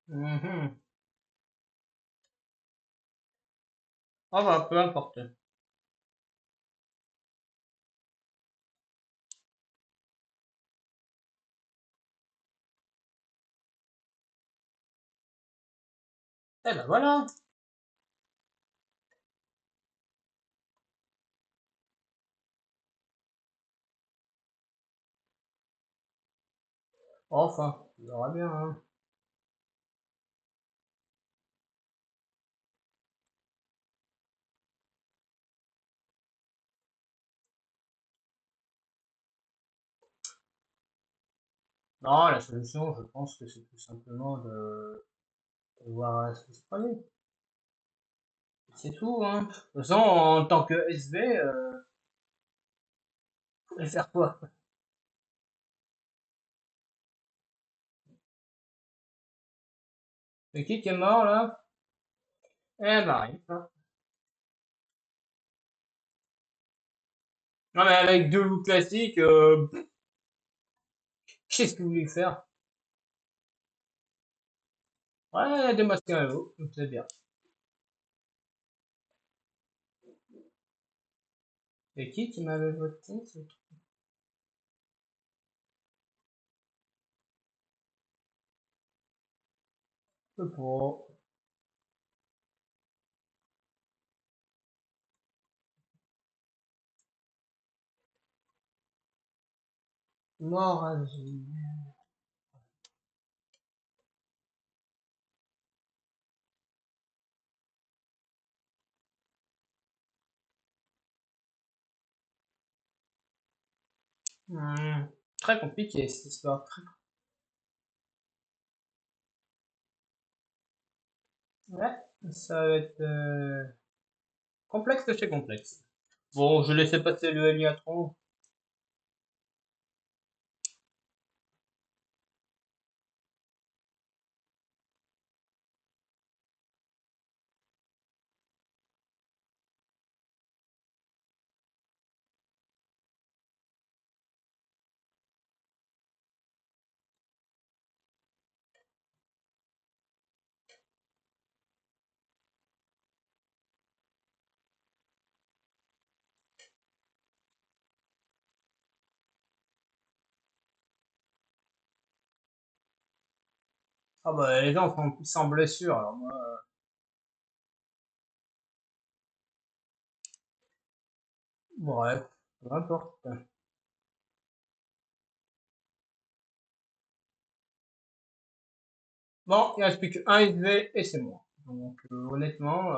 Mhm. Ah bah, peu importe. Eh ben voilà. Enfin, on verra bien, hein. Non, la solution, je pense que c'est tout simplement de voir ce qui se produit. C'est tout, hein. De toute façon, en tant que SV, faut les faire quoi? C'est qui est mort, là? Eh ben, rien, hein. Non, mais avec deux loups classiques, qu'est-ce que vous voulez faire? Ouais, démasquer un loup, c'est bien. C'est qui m'avait voté? C'est pas. Mort à vie. Hmm, très compliqué, cette histoire. Ouais, ça va être complexe de chez complexe. Bon, je laissais passer le Eliatron. Ah bah, les gens sont sans blessure, alors moi. Bref, peu importe. Bon, il reste plus qu'un SV et c'est moi. Donc, honnêtement,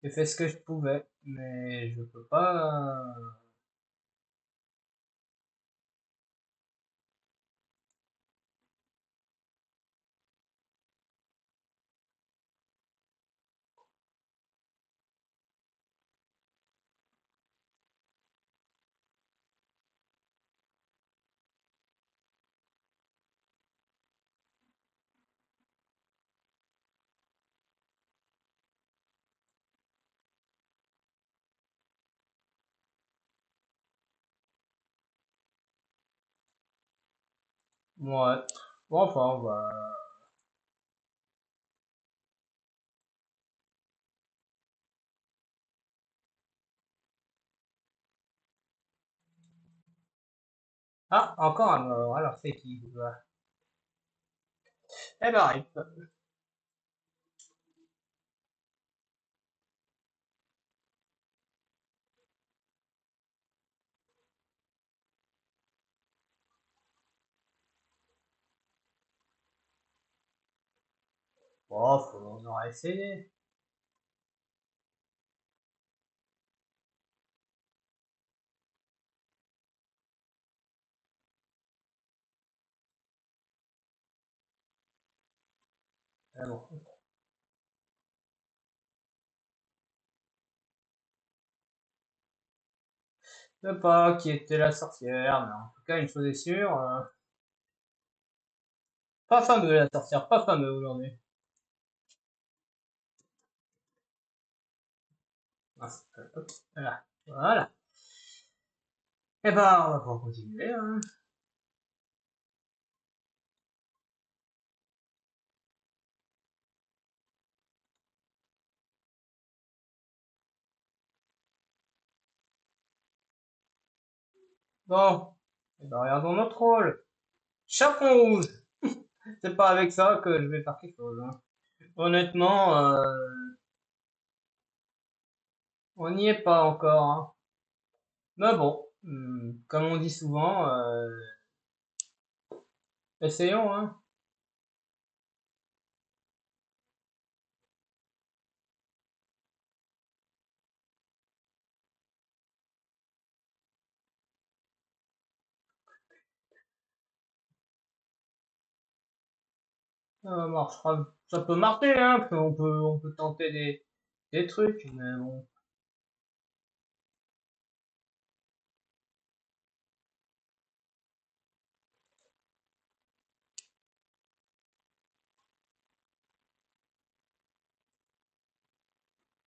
j'ai fait ce que je pouvais, mais je peux pas. Ouais. Bon, enfin, bah. Ah, encore un mort. Alors, c'est qui? Bah. Eh ben, rip. Oh, on aura essayé. Mais bon. Je sais pas qui était la sorcière, mais en tout cas, une chose est sûre, pas fameux la sorcière, pas fameux aujourd'hui. Ah, hop, voilà. Voilà. Eh ben, on va pouvoir continuer, hein. Bon. Eh ben, regardons notre rôle. Chaperon rouge. C'est pas avec ça que je vais faire quelque chose, hein. Honnêtement, on n'y est pas encore, hein. Mais bon, comme on dit souvent, essayons, hein. Ça marchera. Ça peut marcher, hein. On peut tenter des trucs, mais bon.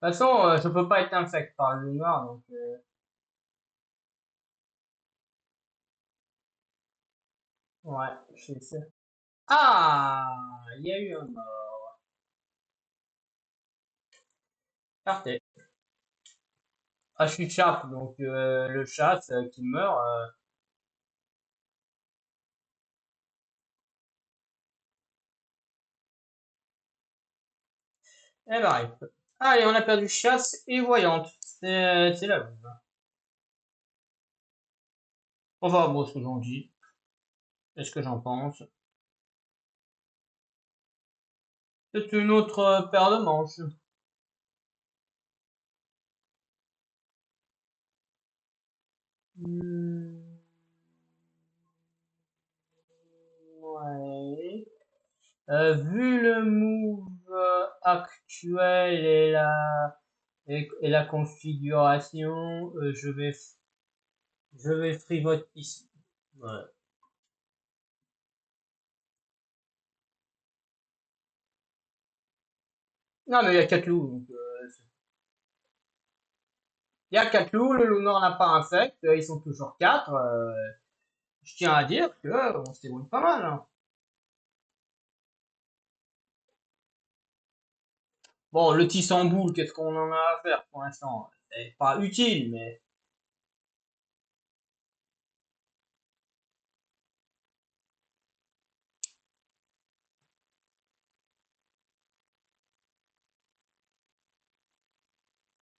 De toute façon, je peux pas être infect par le noir, donc ouais, je sais ça. Ah, il y a eu un mort. Parfait. Ah, je suis chat, donc le chat qui meurt. Elle arrive. Allez, on a perdu chasse et voyante. C'est là. Enfin, bon, ce que j'en dis. Est-ce que j'en pense? C'est une autre paire de manches. Hmm, ouais. Vu le move actuel et la configuration, je vais free vote ici. Ouais. Non, mais il y a 4 loups. Donc, il y a 4 loups, le loup noir n'a pas infect, ils sont toujours 4. Je tiens à dire que on se débrouille pas mal, hein. Bon, le tissamboule, qu'est-ce qu'on en a à faire pour l'instant? C'est pas utile, mais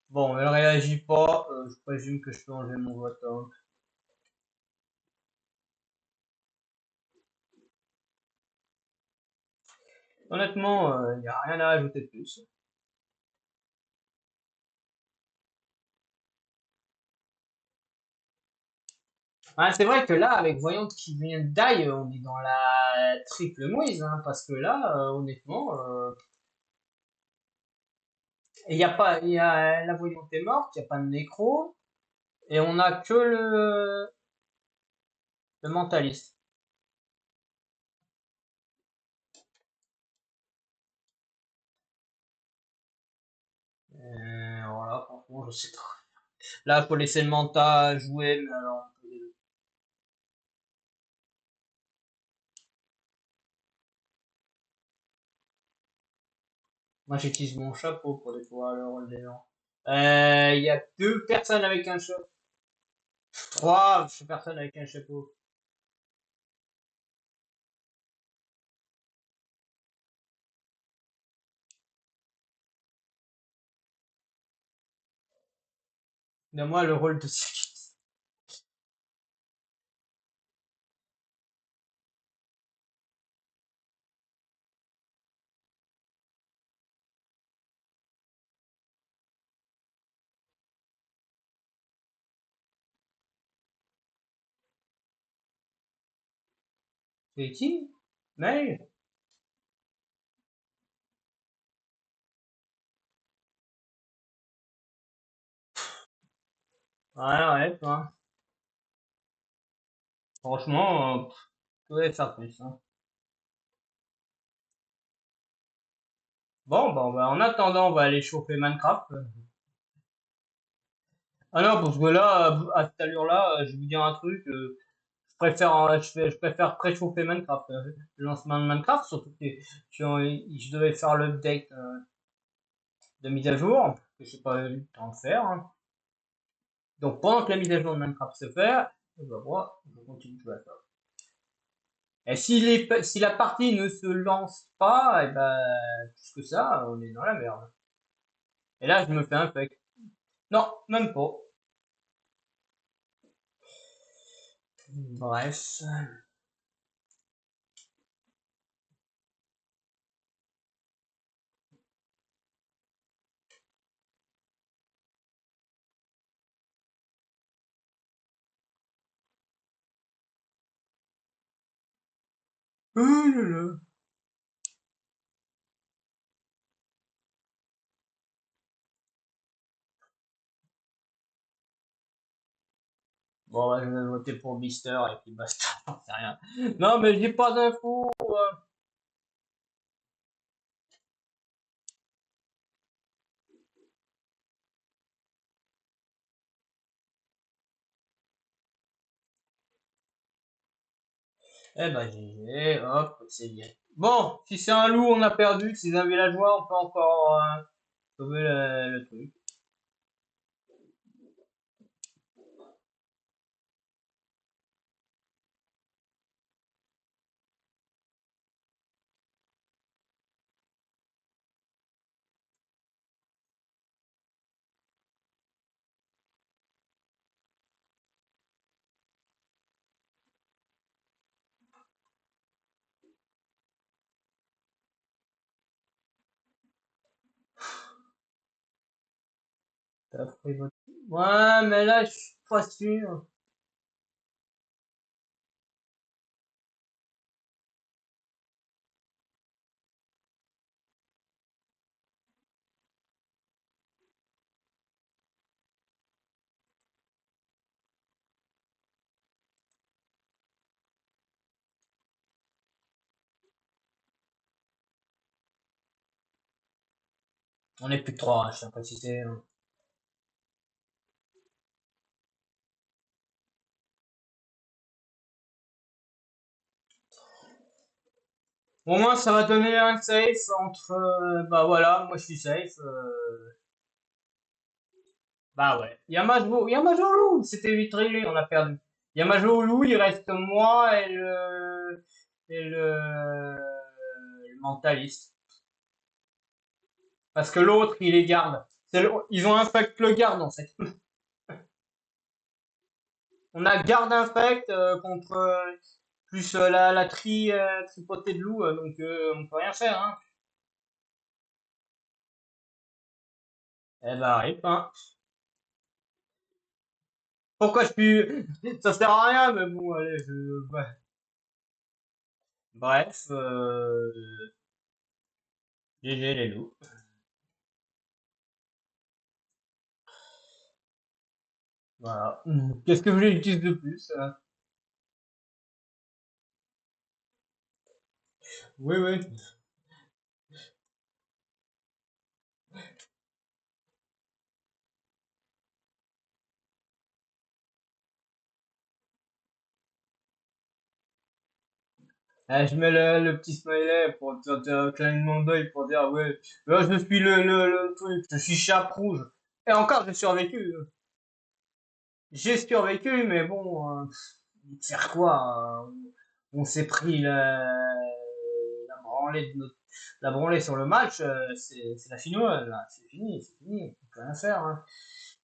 bon, elle réagit pas. Je présume que je peux enlever mon vote, hein. Honnêtement, il n'y a rien à ajouter de plus. Ah, c'est vrai que là, avec Voyante qui vient de die, on est dans la triple mouise, hein, parce que là, honnêtement, il y a pas, il y a, la Voyante est morte, il n'y a pas de nécro, et on a que le mentaliste. Voilà, franchement, je sais pas. Là, faut laisser le mental jouer, mais alors, moi, j'utilise mon chapeau pour découvrir le rôle des gens. Il y a 2 personnes avec un chapeau. 3 personnes avec un chapeau. Donne-moi le rôle de cycliste. C'est qui? Mail? Ouais, ouais, toi. Franchement, je pouvais faire plus, hein. Bon, bon, bah, en attendant, on va aller chauffer Minecraft. Ah non, parce que là, à cette allure-là, je vais vous dire un truc, je préfère préchauffer Minecraft. Le lancement de Minecraft, surtout que je devais faire l'update de mise à jour, que j'ai pas eu le temps de faire, hein. Donc pendant que la mise à jour de Minecraft se fait, moi, je continue de jouer à ça. Et si la partie ne se lance pas, et ben, plus que ça, on est dans la merde. Et là, je me fais un fake. Non, même pas. Bref. Oh là là. Bon, ouais, je vais voter pour Mister et puis basta, j'en sais rien. Non, mais j'ai pas d'infos. Eh ben, GG, hop, c'est bien. Bon, si c'est un loup, on a perdu. Si c'est un villageois, on peut encore sauver le truc. T'as pris votre... Ouais, mais là, je suis pas sûr. On est plus que trois, je sais pas si c'est... Au moins, ça va donner un safe entre... bah voilà, moi je suis safe. Bah ouais. Yamajolo, c'était vite réglé, on a perdu. Yamajolo, il reste moi et le mentaliste. Parce que l'autre, il les garde. Ils ont infect le garde en fait. On a garde infect contre plus la tripotée de loup, donc on peut rien faire, hein. Eh ben, rip, hein. Pourquoi je suis... Ça sert à rien, mais bon, allez, ouais. Bref, GG les loups. Voilà. Qu'est-ce que vous voulez que je dise de plus? Oui, oui. Je mets le petit smiley pour te clignement d'œil pour dire, ouais, là, je suis le truc, je suis chape rouge. Et encore, j'ai survécu. J'ai survécu, mais bon, faire quoi? On s'est pris la branlée sur le match, c'est la finale, là. C'est fini, on peut rien faire, hein.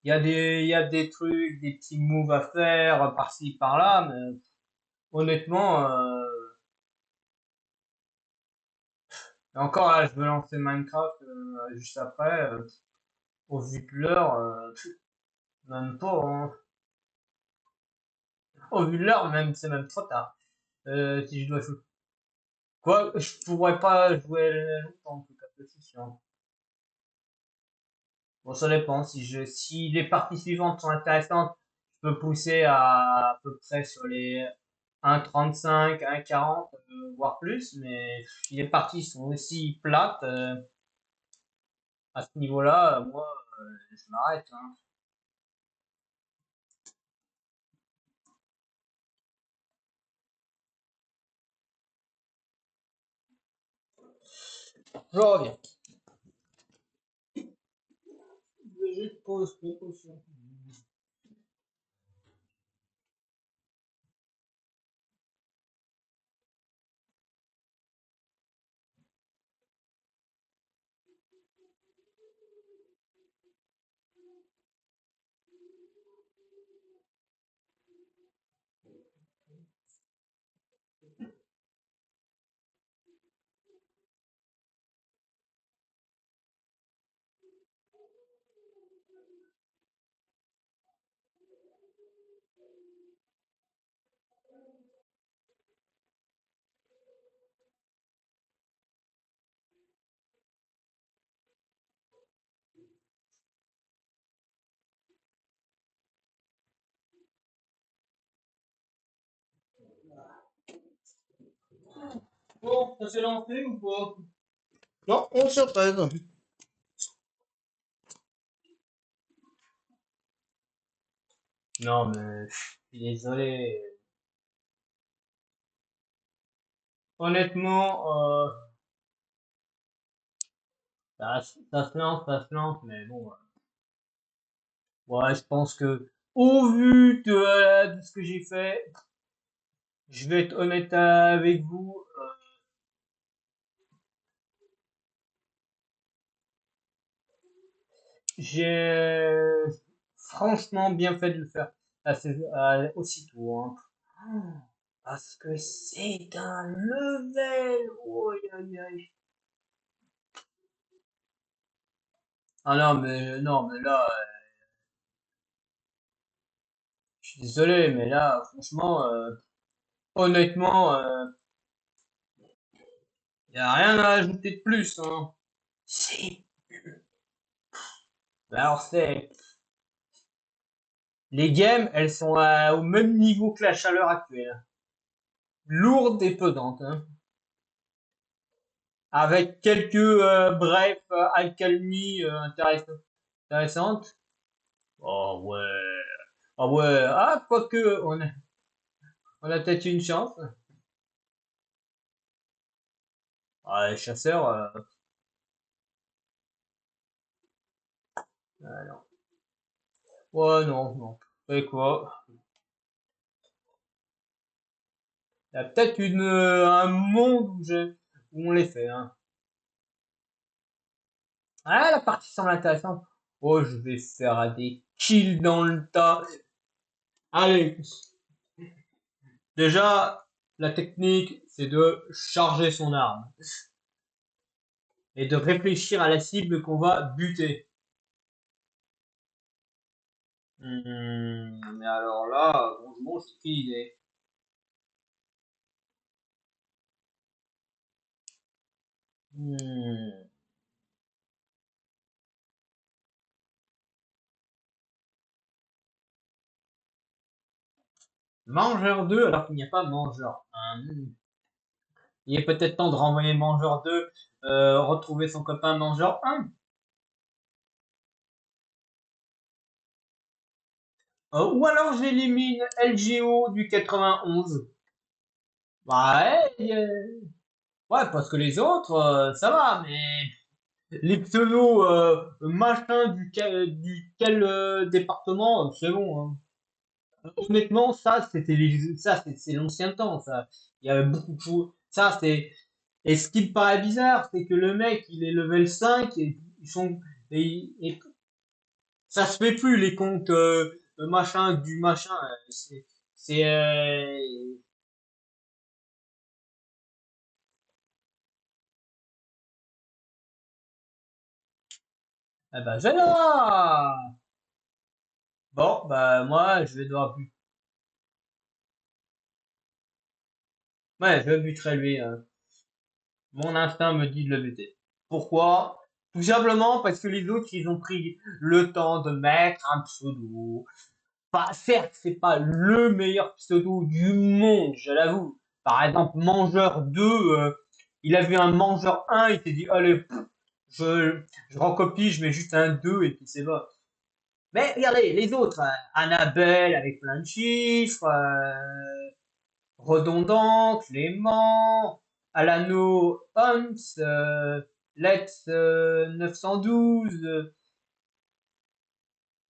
Il y a des trucs, des petits moves à faire, par-ci, par-là, mais honnêtement, et encore là, je veux lancer Minecraft juste après, au vu de l'heure, même pas, hein. Au vu de l'heure, même, c'est même trop tard. si je dois jouer. Quoi, je pourrais pas jouer longtemps, en tout cas, ça, c'est sûr. Bon, ça dépend. Si les parties suivantes sont intéressantes, je peux pousser à peu près sur les 1,35, 1,40, voire plus. Mais si les parties sont aussi plates, à ce niveau-là, moi, je m'arrête, hein. Je reviens. Je vais juste pause précaution. Bon, ça s'est lancé ou pas? Non, 11 sur 13. Non, mais je suis désolé. Honnêtement, ça se lance, mais bon. Ouais, je pense que, au vu de ce que j'ai fait, je vais être honnête avec vous. J'ai franchement bien fait de le faire aussitôt, hein. Parce que c'est un level. Oh, aïe, aïe. Ah non, mais là, je suis désolé, mais là, franchement, honnêtement, y a rien à ajouter de plus, hein. Si. Alors les games, elles sont au même niveau que la chaleur actuelle, lourde et pesante, hein. Avec quelques brefs alcalmies intéressantes. Oh ouais, ah ouais, ah quoique on a peut-être une chance. Ah, les chasseurs, non. Ouais, non, non. Et quoi? Il y a peut-être un monde où on les fait, hein. Ah, la partie semble intéressante. Oh, je vais faire des kills dans le tas. Allez, déjà, la technique, c'est de charger son arme et de réfléchir à la cible qu'on va buter. Mais alors là, franchement, c'est qui idée. Hmm. Mangeur 2 alors qu'il n'y a pas Mangeur 1. Il est peut-être temps de renvoyer Mangeur 2, retrouver son copain Mangeur 1. Ou alors j'élimine LGO du 91. Ouais, ouais, parce que les autres, ça va, mais les pseudos machin du quel département, c'est bon, hein. Honnêtement, c'est l'ancien temps, ça. Il y avait beaucoup de choses. Ça, c'est. Et ce qui me paraît bizarre, c'est que le mec, il est level 5 et ils sont. Et ça se fait plus, les comptes machin du machin. C'est. Ah bah, voilà! Bon, bah, moi, je vais devoir Ouais, je le buterai lui. Mon instinct me dit de le buter. Pourquoi? Tout simplement parce que les autres, ils ont pris le temps de mettre un pseudo. Pas, certes, c'est pas le meilleur pseudo du monde, je l'avoue. Par exemple, Mangeur 2, il a vu un Mangeur 1, il s'est dit, allez, je recopie, je mets juste un 2 et puis c'est bon. Mais regardez, les autres, Annabelle avec plein de chiffres, redondant, Clément, Alano Holmes, Let's 912,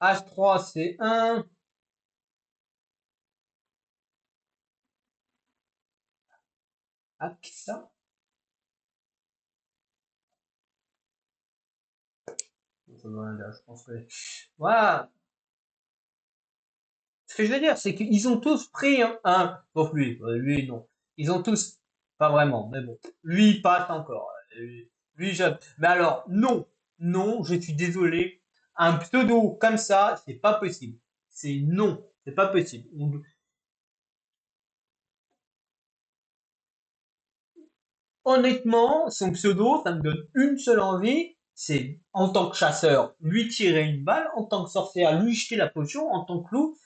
H3C1. Ah, ça? Je pense que. Voilà. Ce que je veux dire, c'est qu'ils ont tous pris un. Donc lui, non. Ils ont tous. Pas vraiment, mais bon. Lui, il passe encore. Lui, mais alors, non. Non, je suis désolé. Un pseudo comme ça, c'est pas possible. C'est non. C'est pas possible. Honnêtement, son pseudo, ça me donne une seule envie, c'est en tant que chasseur, lui tirer une balle, en tant que sorcière, lui jeter la potion, en tant que loup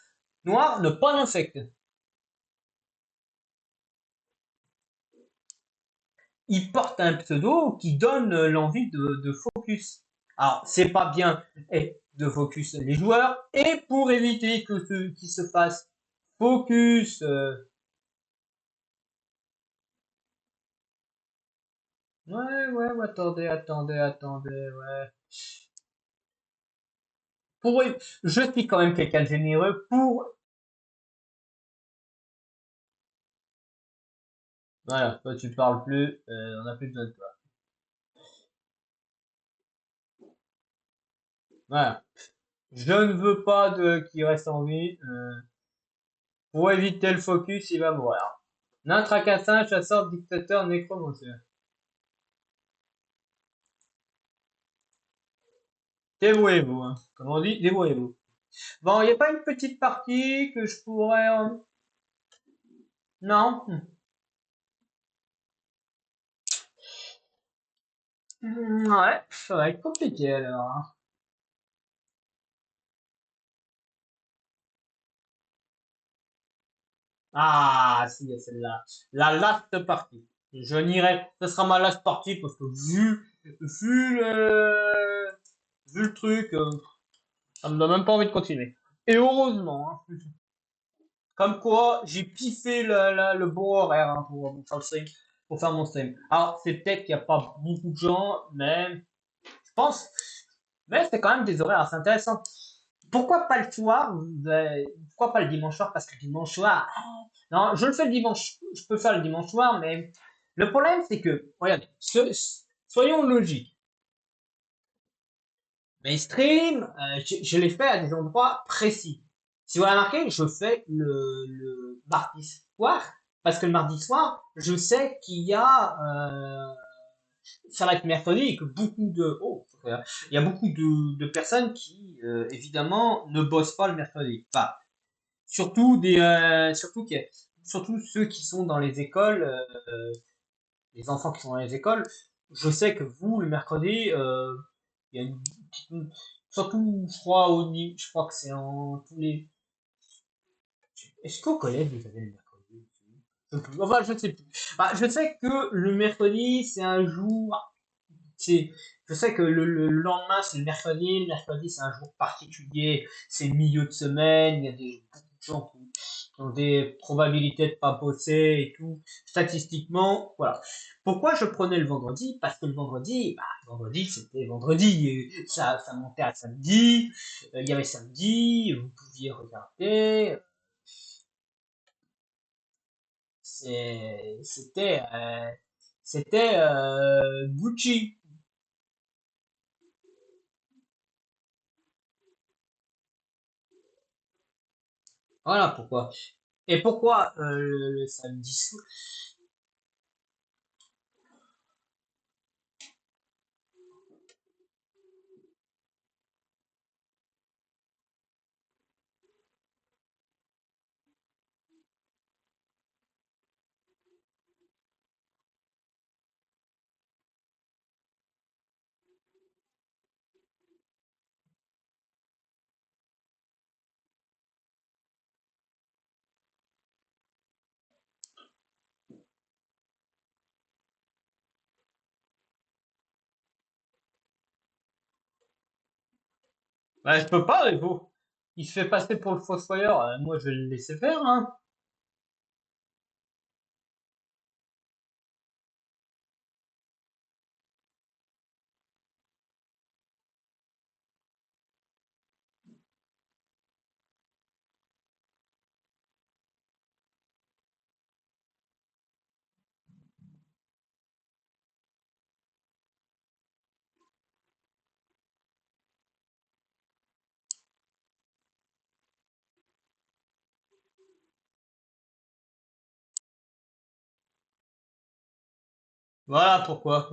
noir, ne pas l'infecter. Il porte un pseudo qui donne l'envie de focus. Alors, c'est pas bien de focus les joueurs, et pour éviter que ceux qui se fassent focus, ouais, attendez, ouais. Pour, je suis quand même quelqu'un de généreux pour. Voilà, toi tu parles plus, on a plus besoin de toi. Voilà. Je ne veux pas de qui reste en vie. Pour éviter le focus, il va mourir. Nain tracassin, chasseur, dictateur, nécromancien. Débrouillez-vous, hein. Comme on dit, débrouillez-vous. Bon, il n'y a pas une petite partie que je pourrais. Non? Ouais, ça va être compliqué alors, hein. Ah, si, il y a celle-là. La last partie. Je n'irai. Ce sera ma last partie parce que vu vu le truc, ça me donne même pas envie de continuer. Et heureusement, hein. Comme quoi, j'ai piffé le bon horaire hein, pour faire le stream, pour faire mon stream. Alors, c'est peut-être qu'il n'y a pas beaucoup de gens, mais je pense, mais c'est quand même des horaires assez intéressants. Pourquoi pas le soir? Pourquoi pas le dimanche soir? Parce que le dimanche soir, non, je le fais le dimanche, je peux faire le dimanche soir, mais le problème c'est que, regardez, soyons logiques. Mes streams, je les fais à des endroits précis. Si vous remarquez, je fais le mardi soir, parce que le mardi soir, je sais qu'il y a, ça va être mercredi et que beaucoup de, oh, il y a beaucoup de personnes qui, évidemment, ne bossent pas le mercredi. Enfin, surtout surtout ceux qui sont dans les écoles, les enfants qui sont dans les écoles. Je sais que vous, le mercredi, il y a surtout, je crois que c'est en tous les. Est-ce qu'au collège vous avez le mercredi? Enfin, je ne sais plus. Bah, je sais que le mercredi, c'est un jour. C'est, je sais que le lendemain, c'est le mercredi. Le mercredi, c'est un jour particulier. C'est le milieu de semaine. Il y a beaucoup de gens qui ont des probabilités de pas bosser et tout. Statistiquement, voilà. Pourquoi je prenais le vendredi? Parce que le vendredi, bah, vendredi, c'était vendredi. Et ça montait à samedi. Il y avait samedi. Vous pouviez regarder. C'était Gucci. Voilà pourquoi. Et pourquoi le samedi soir? Bah, je peux pas, il se fait passer pour le fossoyeur, moi je vais le laisser faire, hein. Voilà pourquoi.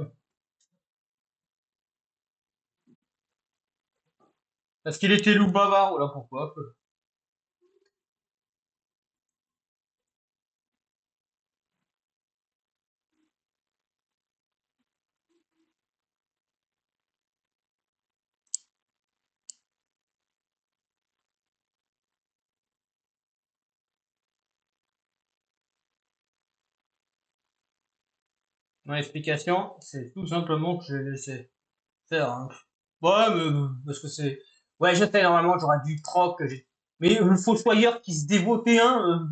Parce qu'il était loup bavard, voilà pourquoi. Mon explication, c'est tout simplement que je l'ai laissé faire, hein. Ouais, mais, parce que c'est... Ouais, je sais, normalement, j'aurais dû troc, mais le fossoyeur qui se dévotait, hein,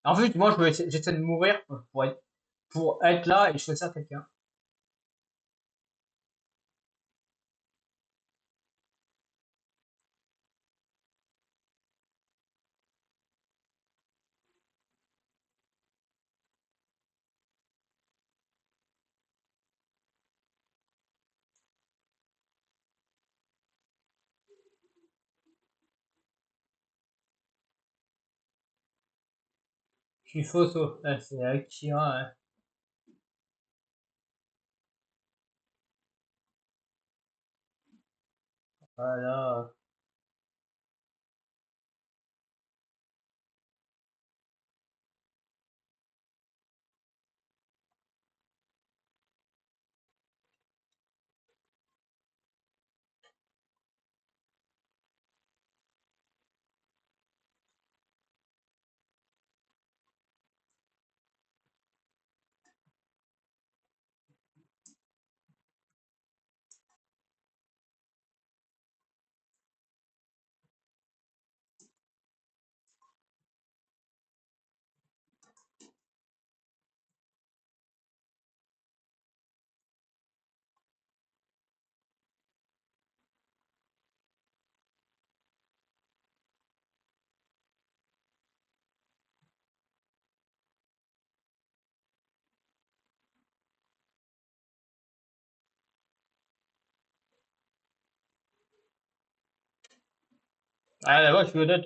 En fait, moi, j'essaie de mourir pour être là et je fais ça à quelqu'un. Je suis fausso. Ouais, c'est Akira, ouais. Voilà. Ah, là, ouais, je suis honnête.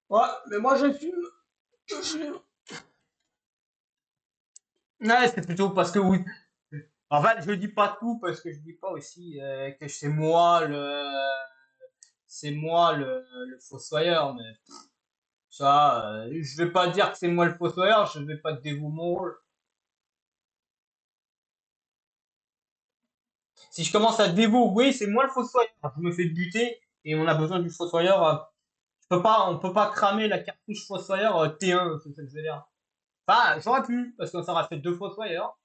Ouais, mais moi, je fume. Je fume. Ouais, c'est plutôt parce que oui. En fait, je dis pas tout parce que je dis pas aussi que c'est moi le fossoyeur, mais ça, je vais pas dire que c'est moi le fossoyeur, je vais pas te dévouer mon rôle. Si je commence à dévouer, c'est moi le fossoyeur. Je me fais buter et on a besoin du fossoyeur. On peut pas cramer la cartouche fossoyeur T1, c'est ça que je veux dire. Enfin, j'aurais pu, parce qu'on s'aura fait deux fossoyeurs.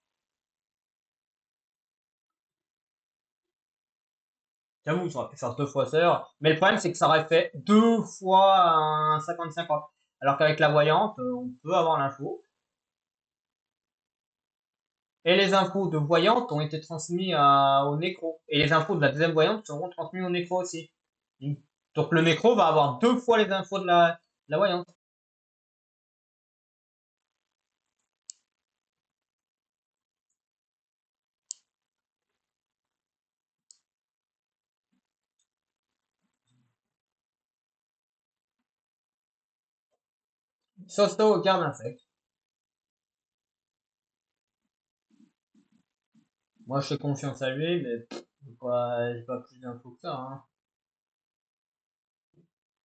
J'avoue, j'aurais pu faire deux fossoyeurs. Mais le problème, c'est que ça aurait fait deux fois un 50-50. Alors qu'avec la voyante, on peut avoir l'info. Et les infos de voyante ont été transmises au nécro. Et les infos de la deuxième voyante seront transmises au nécro aussi. Donc le nécro va avoir deux fois les infos de la voyante. Sosto garde un sec. Moi, je fais confiance à lui, mais j'ai pas plus d'infos que ça, hein.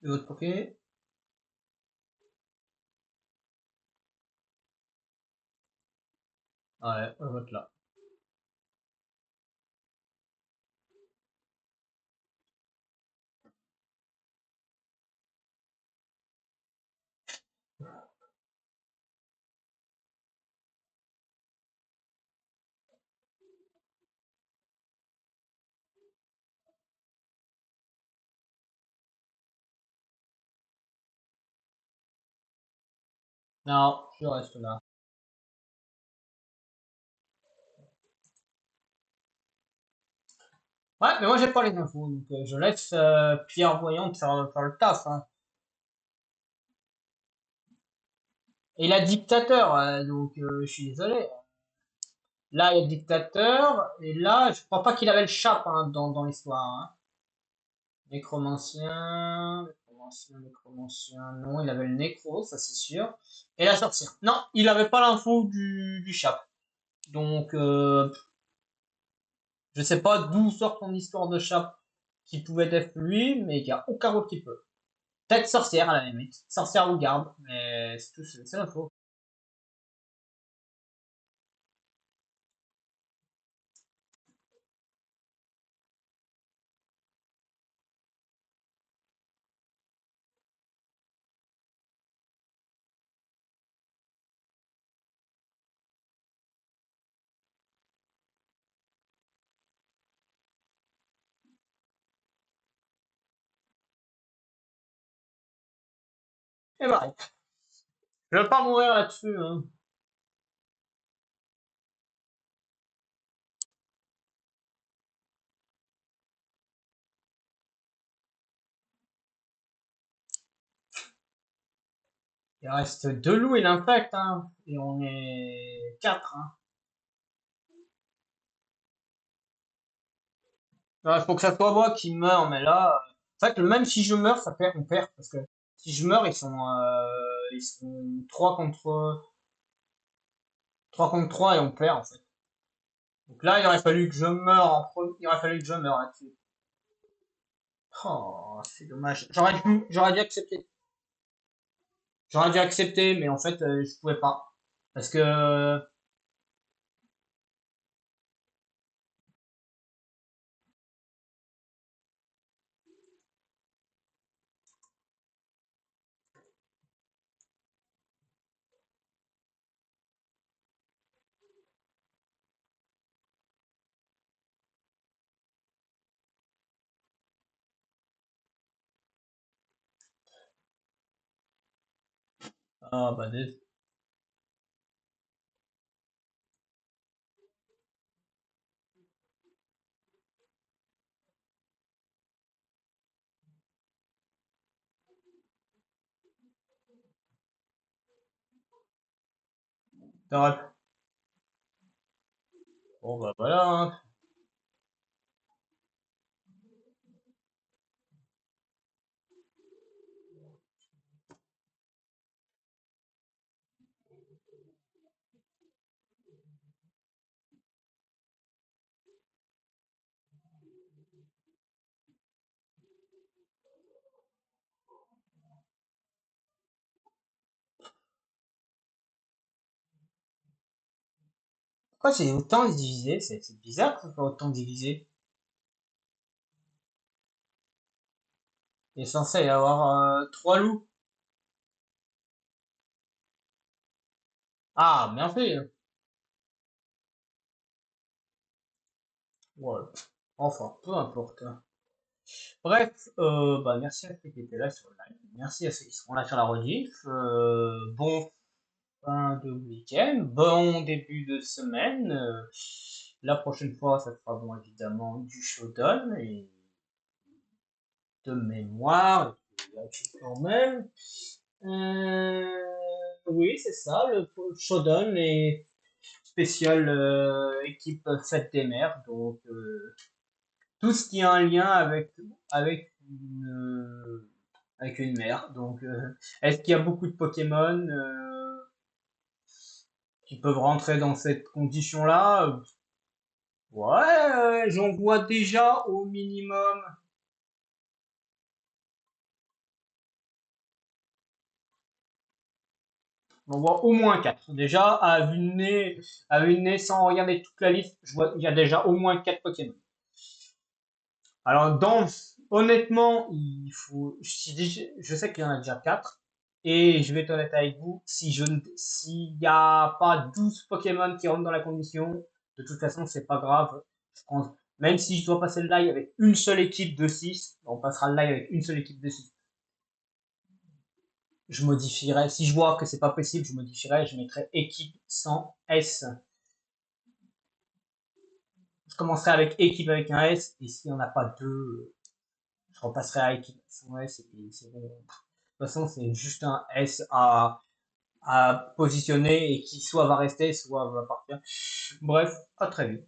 Et votre Poké? Ouais, vote là. Non, je reste là. Ouais, mais moi j'ai pas les infos, donc je laisse Pierre Voyant faire le taf, hein. Et la dictateur, donc je suis désolé. Là, il y a le dictateur, et là, je crois pas qu'il avait le chat hein, dans l'histoire. Hein. Nécromancien, non, il avait le nécro, ça c'est sûr. Et la sorcière. Non, il avait pas l'info du chat. Donc, je sais pas d'où sort ton histoire de chat qui pouvait être lui, mais il y a aucun autre qui peut. Peut-être sorcière à la limite. Sorcière ou garde, mais c'est tout, c'est l'info. Et bah, je vais pas mourir là-dessus. Hein. Il reste deux loups et l'infect, hein. Et on est quatre. Hein. Il faut que ça soit moi qui meure, mais là, en fait, même si je meurs, ça perd, on perd, parce que si je meurs, ils sont 3 contre 3 et on perd, en fait. Donc là, il aurait fallu que je meure en premier, il aurait fallu que je meure là-dessus. Oh, c'est dommage. J'aurais dû accepter. J'aurais dû accepter, mais en fait, je pouvais pas. Parce que, ah, bah, t'aurais- bon, bah, voilà, hein. Pourquoi c'est autant divisé? C'est bizarre que ce soit autant divisé. Il est censé y avoir 3 loups. Ah, merci. Ouais. Enfin, peu importe. Bref, bah, merci à ceux qui étaient là sur le live. Merci à ceux qui seront là sur la rediff. Bon fin de week-end. Bon début de semaine. La prochaine fois, ça sera bon évidemment du showdown et de mémoire. Et puis, quand même. Oui, c'est ça, le showdown est spécial équipe fête des mers. Donc, tout ce qui a un lien avec avec une mer. Donc, est-ce qu'il y a beaucoup de Pokémon qui peuvent rentrer dans cette condition-là? Ouais, j'en vois déjà au minimum. J'en vois au moins 4. Déjà, à vue de nez, sans regarder toute la liste, je vois, il y a déjà au moins 4 Pokémon. Alors, honnêtement, je sais qu'il y en a déjà 4. Et je vais être honnête avec vous, s'il n'y a pas 12 Pokémon qui rentrent dans la condition, de toute façon, c'est pas grave. Même si je dois passer le live avec une seule équipe de 6, on passera le live avec une seule équipe de 6. je modifierai. Si je vois que c'est pas possible, je modifierai. Je mettrai équipe sans S. Je commencerai avec équipe avec un S, et s'il n'y en a pas deux, je repasserai à équipe sans S, et puis c'est bon. De toute façon, c'est juste un S à positionner, et qui soit va rester, soit va partir. Bref, à très vite.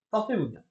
Portez-vous bien.